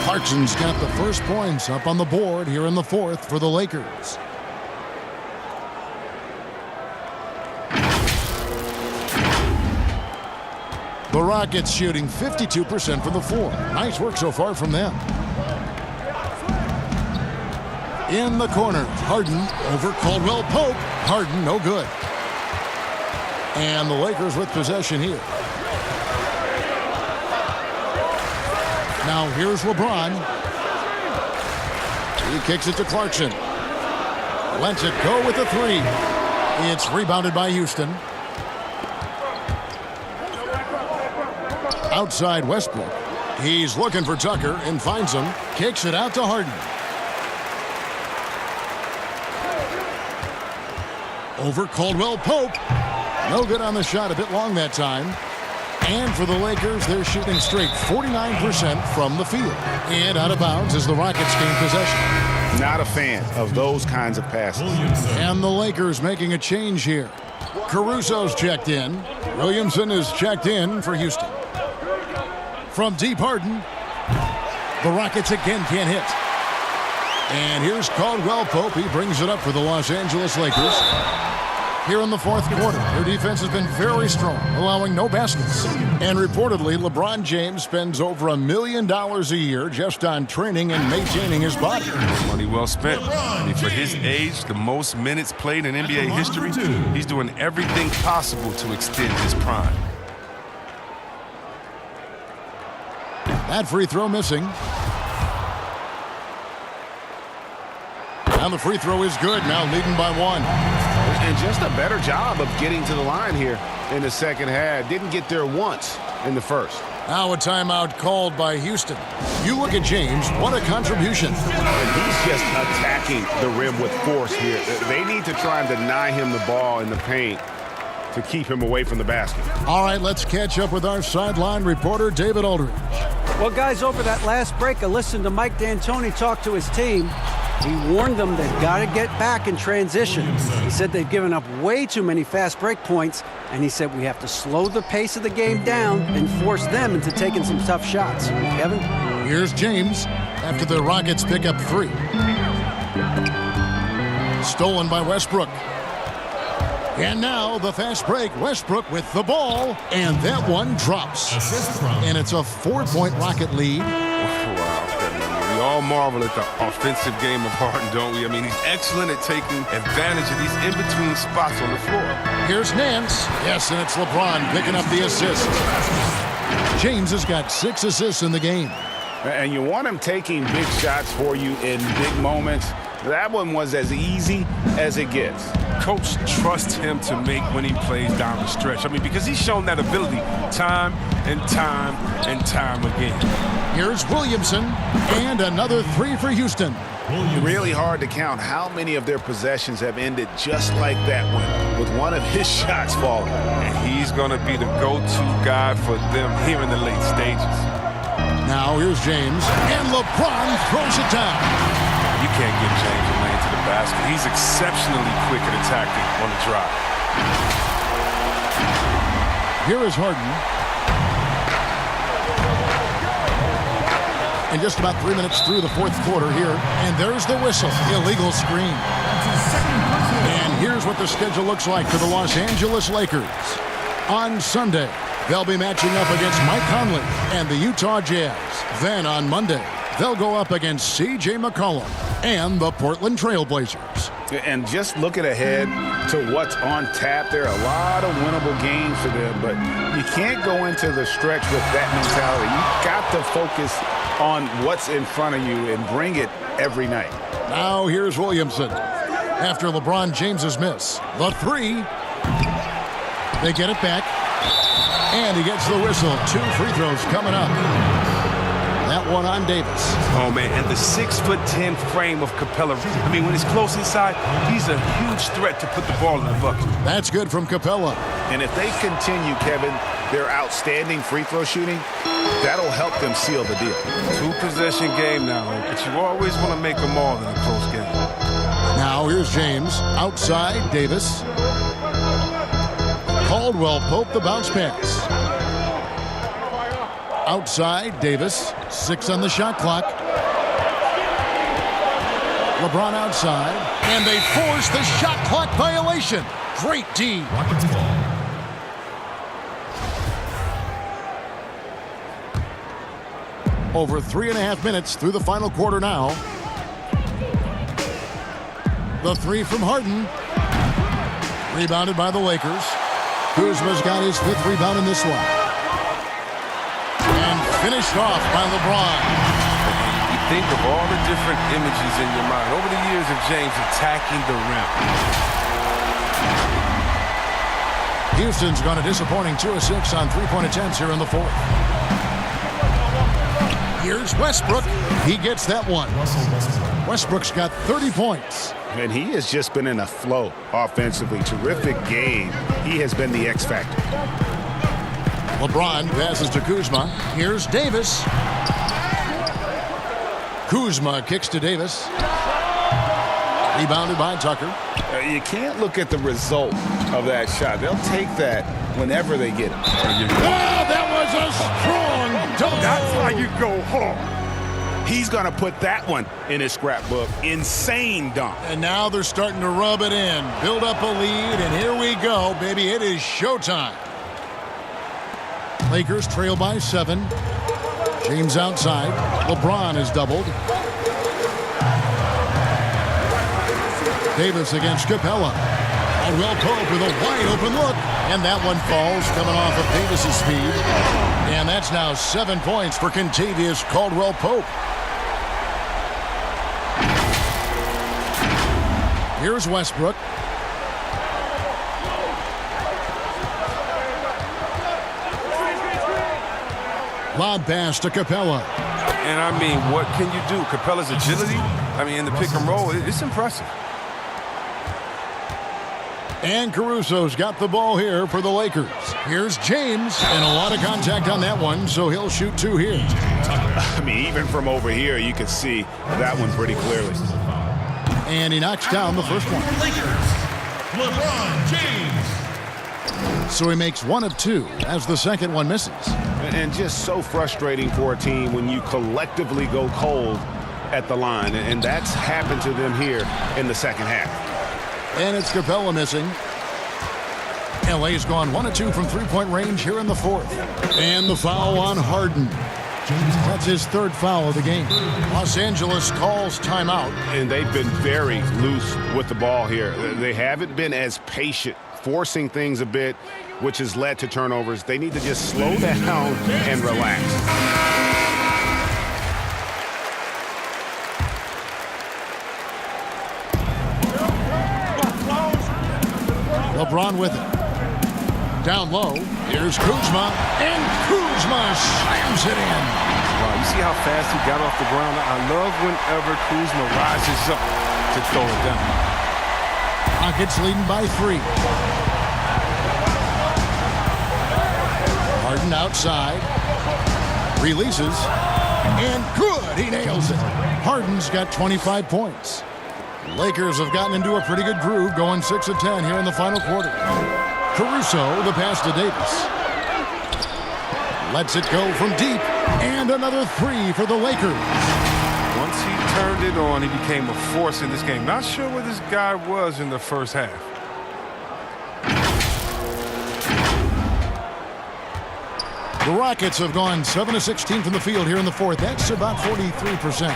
Clarkson's got the first points up on the board here in the 4th for the Lakers. The Rockets shooting 52% from the floor. Nice work so far from them. In the corner, Harden over Caldwell Pope. Harden, no good. And the Lakers with possession here. Now here's LeBron. He kicks it to Clarkson. Lets it go with a three. It's rebounded by Houston. Outside Westbrook. He's looking for Tucker and finds him. Kicks it out to Harden. Over Caldwell Pope. No good on the shot, a bit long that time. And for the Lakers, they're shooting straight 49% from the field. And out of bounds as the Rockets gain possession. Not a fan of those kinds of passes. And the Lakers making a change here. Caruso's checked in. Williamson is checked in for Houston. From deep, Harden. The Rockets again can't hit. And here's Caldwell Pope. He brings it up for the Los Angeles Lakers. Here in the fourth quarter, their defense has been very strong, allowing no baskets. And reportedly, LeBron James spends over $1 million a year just on training and maintaining his body. Money well spent. I mean, for his age, the most minutes played in NBA history, he's doing everything possible to extend his prime. That free throw missing. And the free throw is good, now leading by one. And just a better job of getting to the line here in the second half. Didn't get there once in the first. Now a timeout called by Houston. You look at James, what a contribution. And he's just attacking the rim with force here. They need to try and deny him the ball in the paint to keep him away from the basket. All right, let's catch up with our sideline reporter, David Aldridge. Well, guys, over that last break, I listened to Mike D'Antoni talk to his team. He warned them they've got to get back in transition. He said they've given up way too many fast break points, and he said we have to slow the pace of the game down and force them into taking some tough shots. Kevin? Here's James after the Rockets pick up three. Stolen by Westbrook. And now the fast break. Westbrook with the ball, and that one drops. And it's a 4-point Rocket lead. We all marvel at the offensive game of Harden, don't we? I mean, he's excellent at taking advantage of these in-between spots on the floor. Here's Nance. Yes, and it's LeBron picking up the assist. James has got 6 assists in the game. And you want him taking big shots for you in big moments. That one was as easy as it gets. Coach trusts him to make winning plays down the stretch. I mean, because he's shown that ability time and time and time again. Here's Williamson, and another three for Houston. Really hard to count how many of their possessions have ended just like that one, with one of his shots falling. And he's going to be the go-to guy for them here in the late stages. Now here's James, and LeBron throws it down. You can't get James a lane to the basket. He's exceptionally quick at attacking on the drive. Here is Harden. And just about 3 minutes through the fourth quarter here. And there's the whistle. Illegal screen. And here's what the schedule looks like for the Los Angeles Lakers. On Sunday, they'll be matching up against Mike Conley and the Utah Jazz. Then on Monday, they'll go up against C.J. McCollum and the Portland Trail Blazers. And just looking ahead to what's on tap, there are a lot of winnable games for them, but you can't go into the stretch with that mentality. You've got to focus on what's in front of you and bring it every night. Now here's Williamson. After LeBron James's miss, the three. They get it back. And he gets the whistle. 2 free throws coming up. That one on Davis. Oh, man, and the 6'10" frame of Capella. I mean, when he's close inside, he's a huge threat to put the ball in the bucket. That's good from Capella. And if they continue, Kevin, their outstanding free throw shooting, that'll help them seal the deal. 2-possession game now, but you always want to make them all in a close game. Now here's James. Outside, Davis. Caldwell Pope the bounce pass. Outside, Davis. 6 on the shot clock. LeBron outside. And they force the shot clock violation. Great D. Over 3.5 minutes through the final quarter now. The three from Harden. Rebounded by the Lakers. Kuzma's got his 5th rebound in this one. And finished off by LeBron. You think of all the different images in your mind over the years of James attacking the rim. Houston's gone a disappointing 2 of 6 on three-point attempts here in the 4th. Here's Westbrook. He gets that one. Westbrook's got 30 points. And he has just been in a flow offensively. Terrific game. He has been the X factor. LeBron passes to Kuzma. Here's Davis. Kuzma kicks to Davis. Rebounded by Tucker. You can't look at the result of that shot. They'll take that whenever they get it. Oh, that was a strong dunk. That's how you go home. He's going to put that one in his scrapbook. Insane dunk. And now they're starting to rub it in. Build up a lead, and here we go, baby. It is showtime. Lakers trail by 7. James outside. LeBron is doubled. Davis against Capella. Caldwell Pope with a wide open look. And that one falls, coming off of Davis's speed. And that's now 7 points for Kentavious Caldwell Pope. Here's Westbrook. Lob pass to Capella. And I mean, what can you do? Capella's agility, I mean, in the pick and roll, it's impressive. And Caruso's got the ball here for the Lakers. Here's James, and a lot of contact on that one, so he'll shoot 2 here. I mean, even from over here, you can see that one pretty clearly. And he knocks down the first one. Lakers, LeBron James. So he makes 1 of 2 as the second one misses. And just so frustrating for a team when you collectively go cold at the line. And that's happened to them here in the second half. And it's Capella missing. L.A.'s gone 1 of 2 from three-point range here in the 4th. And the foul on Harden. That's his 3rd foul of the game. Los Angeles calls timeout. And they've been very loose with the ball here. They haven't been as patient, forcing things a bit, which has led to turnovers. They need to just slow down and relax. LeBron with it. Down low, here's Kuzma, and Kuzma slams it in. Wow, you see how fast he got off the ground? I love whenever Kuzma rises up to throw it down. Rockets leading by 3. Harden outside. Releases. And good, he nails it. Harden's got 25 points. Lakers have gotten into a pretty good groove, going 6 of 10 here in the final quarter. Caruso, the pass to Davis. Lets it go from deep, and another 3 for the Lakers. Once he turned it on, he became a force in this game. Not sure where this guy was in the first half. The Rockets have gone 7 of 16 from the field here in the 4th. That's about 43%.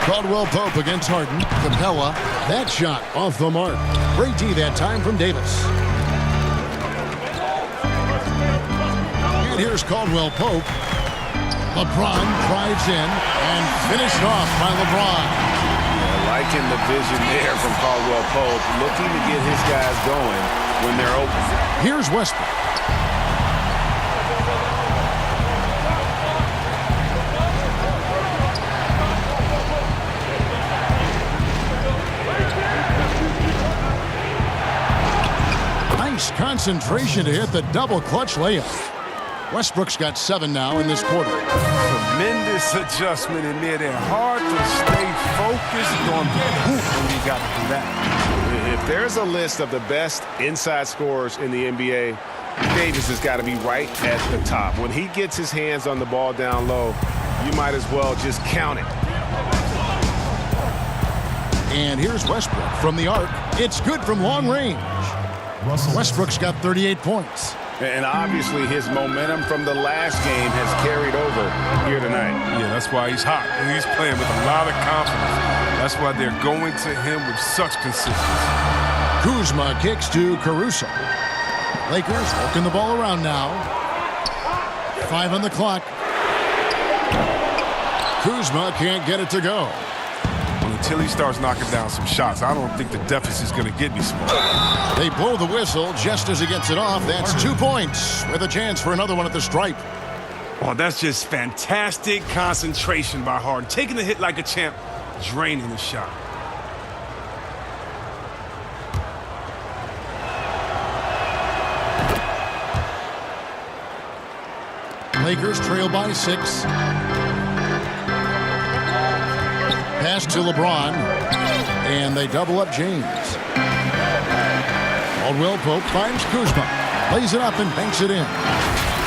Caldwell Pope against Harden. Capella, that shot off the mark. Great D that time from Davis. And here's Caldwell Pope. LeBron drives in and finished off by LeBron. Liking the vision there from Caldwell Pope, looking to get his guys going when they're open. Here's Westbrook. Nice concentration to hit the double clutch layup. Westbrook's got 7 now in this quarter. Tremendous adjustment in there. They're hard to stay focused on the hoop when you got to do that. If there's a list of the best inside scorers in the NBA, Davis has got to be right at the top. When he gets his hands on the ball down low, you might as well just count it. And here's Westbrook from the arc. It's good from long range. Westbrook's got 38 points. And obviously his momentum from the last game has carried over here tonight. Yeah, that's why he's hot. And he's playing with a lot of confidence. That's why they're going to him with such consistency. Kuzma kicks to Caruso. Lakers working the ball around now. 5 on the clock. Kuzma can't get it to go. Well, until he starts knocking down some shots, I don't think the deficit's going to get any smaller. They blow the whistle just as he gets it off. That's 2 points with a chance for another one at the stripe. Oh, that's just fantastic concentration by Harden. Taking the hit like a champ, draining the shot. Lakers trail by 6. Pass to LeBron, and they double up James. Caldwell Pope finds Kuzma, lays it up and banks it in.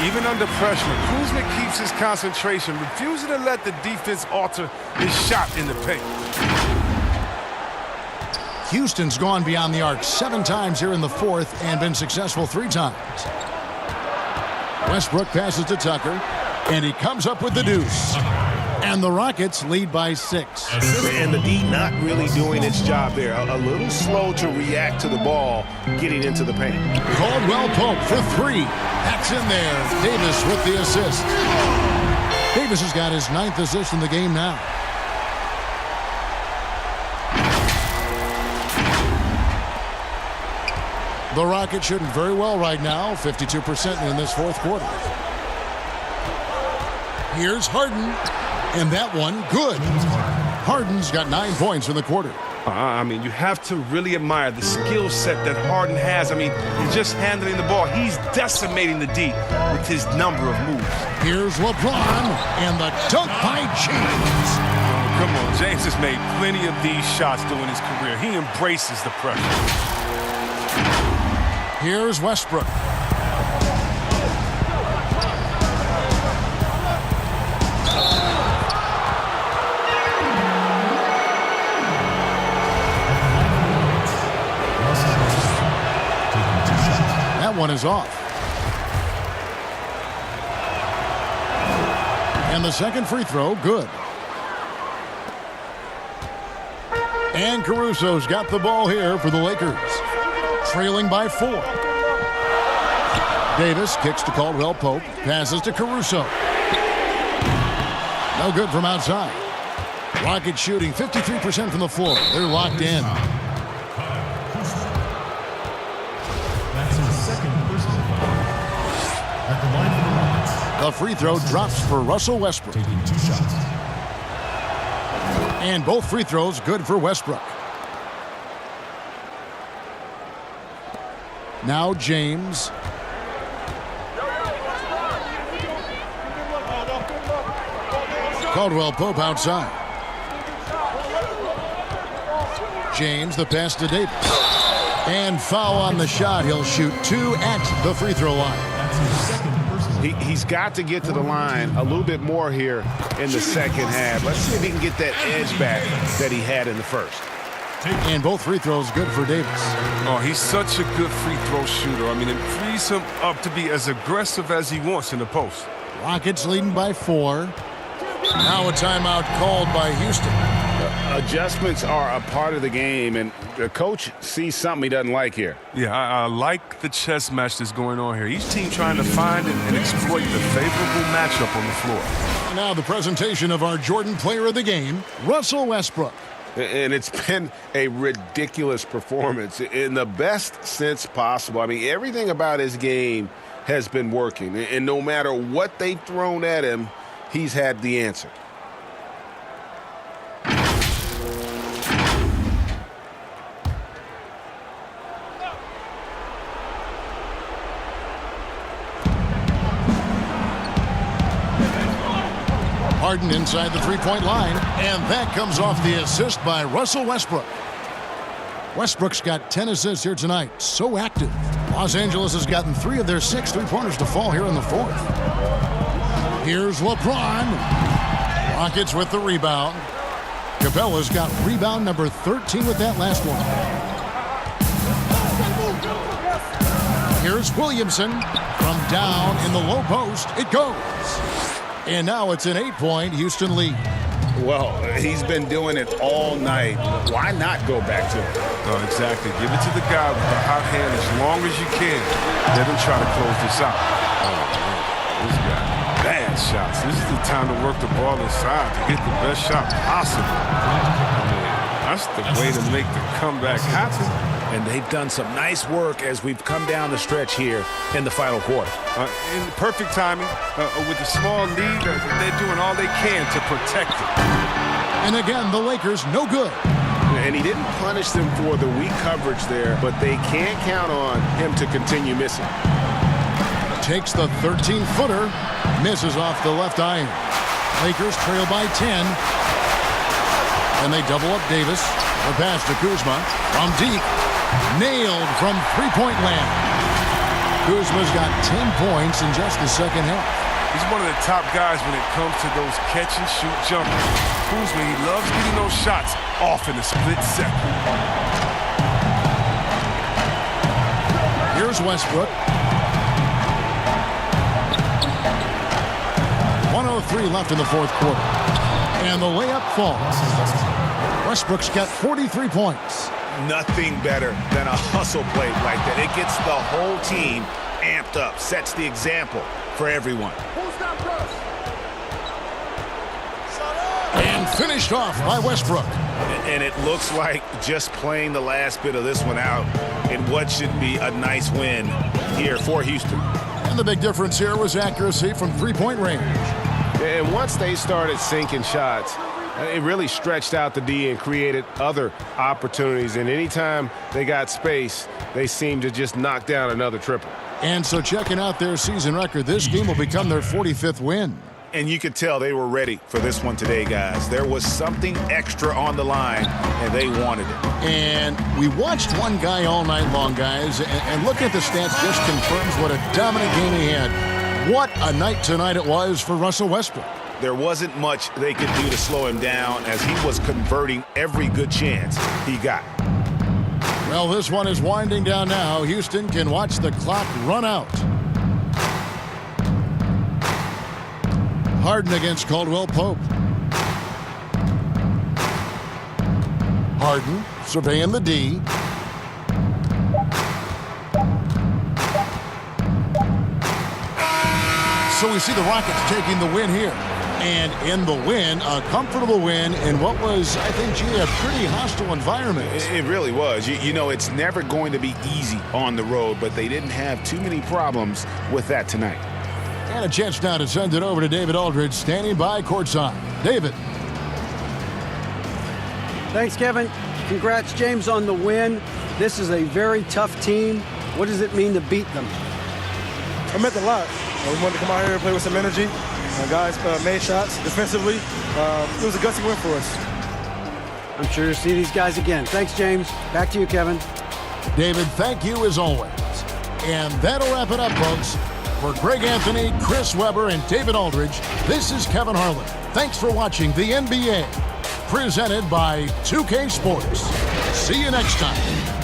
Even under pressure, Kuzma keeps his concentration, refusing to let the defense alter his shot in the paint. Houston's gone beyond the arc 7 times here in the 4th and been successful 3 times. Westbrook passes to Tucker, and he comes up with the deuce. And the Rockets lead by 6. And the D not really doing its job there. A little slow to react to the ball getting into the paint. Caldwell Pope for 3. That's in there. Davis with the assist. Davis has got his 9th assist in the game now. The Rockets shooting very well right now, 52% in this 4th quarter. Here's Harden, and that one good. Harden's got 9 points in the quarter. I mean, you have to really admire the skill set that Harden has. I mean, he's just handling the ball. He's decimating the D with his number of moves. Here's LeBron, and the dunk by James. Come on, James has made plenty of these shots during his career. He embraces the pressure. Here's Westbrook. That one is off. And the second free throw, good. And Caruso's got the ball here for the Lakers. Trailing by 4. Davis kicks to Caldwell Pope, passes to Caruso. No good from outside. Rockets shooting 53% from the floor. They're locked in. That's his second personal foul. At the line for the Rockets. The free throw drops for Russell Westbrook. Taking 2 shots. And both free throws good for Westbrook. Now James. Caldwell Pope outside. James, the pass to Davis. And foul on the shot. He'll shoot 2 at the free throw line. He's got to get to the line a little bit more here in the second half. Let's see if he can get that edge back that he had in the first. And both free throws good for Davis. Oh, he's such a good free throw shooter. I mean, it frees him up to be as aggressive as he wants in the post. Rockets leading by 4. Now a timeout called by Houston. Adjustments are a part of the game, and the coach sees something he doesn't like here. Yeah, I like the chess match that's going on here. Each team trying to find and exploit the favorable matchup on the floor. Now the presentation of our Jordan player of the game, Russell Westbrook. And it's been a ridiculous performance in the best sense possible. I mean, everything about his game has been working. And no matter what they've thrown at him, he's had the answer. Harden inside the three-point line, and that comes off the assist by Russell Westbrook. Westbrook's got 10 assists here tonight. So active. Los Angeles has gotten 3 of their 6 three-pointers to fall here in the 4th. Here's LeBron. Rockets with the rebound. Capella's got rebound number 13 with that last one. Here's Williamson from down in the low post. It goes. And now it's an 8-point Houston lead. Well, he's been doing it all night. Why not go back to it? No, exactly. Give it to the guy with the hot hand as long as you can. Let him try to close this out. Oh, man. This guy, bad shots. This is the time to work the ball inside to get the best shot possible. I mean, that's the way to make the comeback happen. And they've done some nice work as we've come down the stretch here in the final quarter. In perfect timing, with a small lead, they're doing all they can to protect it. And again, the Lakers no good. And he didn't punish them for the weak coverage there, but they can't count on him to continue missing. Takes the 13-footer, misses off the left iron. Lakers trail by 10. And they double up Davis. The pass to Kuzma from deep. Nailed from three-point land. Kuzma's got 10 points in just the second half. He's one of the top guys when it comes to those catch-and-shoot jumpers. Kuzma, he loves getting those shots off in a split second. Here's Westbrook. 1:03 left in the fourth quarter. And the layup falls. Westbrook's got 43 points. Nothing better than a hustle play like that. It gets the whole team amped up, sets the example for everyone. And finished off by Westbrook. And it looks like just playing the last bit of this one out in what should be a nice win here for Houston. And the big difference here was accuracy from three-point range. And once they started sinking shots, it really stretched out the D and created other opportunities. And anytime they got space, they seemed to just knock down another triple. And so checking out their season record, this game will become their 45th win. And you could tell they were ready for this one today, guys. There was something extra on the line, and they wanted it. And we watched one guy all night long, guys, and looking at the stats just confirms what a dominant game he had. What a night tonight it was for Russell Westbrook. There wasn't much they could do to slow him down as he was converting every good chance he got. Well, this one is winding down now. Houston can watch the clock run out. Harden against Caldwell Pope. Harden surveying the D. So we see the Rockets taking the win here. And in the win, a comfortable win in what was, I think, a pretty hostile environment. It really was. You know, it's never going to be easy on the road, but they didn't have too many problems with that tonight. And a chance now to send it over to David Aldridge, standing by courtside. David. Thanks, Kevin. Congrats, James, on the win. This is a very tough team. What does it mean to beat them? It meant a lot. We wanted to come out here and play with some energy. Guys made shots defensively. It was a gutsy win for us. I'm sure you'll see these guys again. Thanks, James. Back to you, Kevin. David, thank you as always. And that'll wrap it up, folks. For Greg Anthony, Chris Webber, and David Aldridge, this is Kevin Harlan. Thanks for watching the NBA, presented by 2K Sports. See you next time.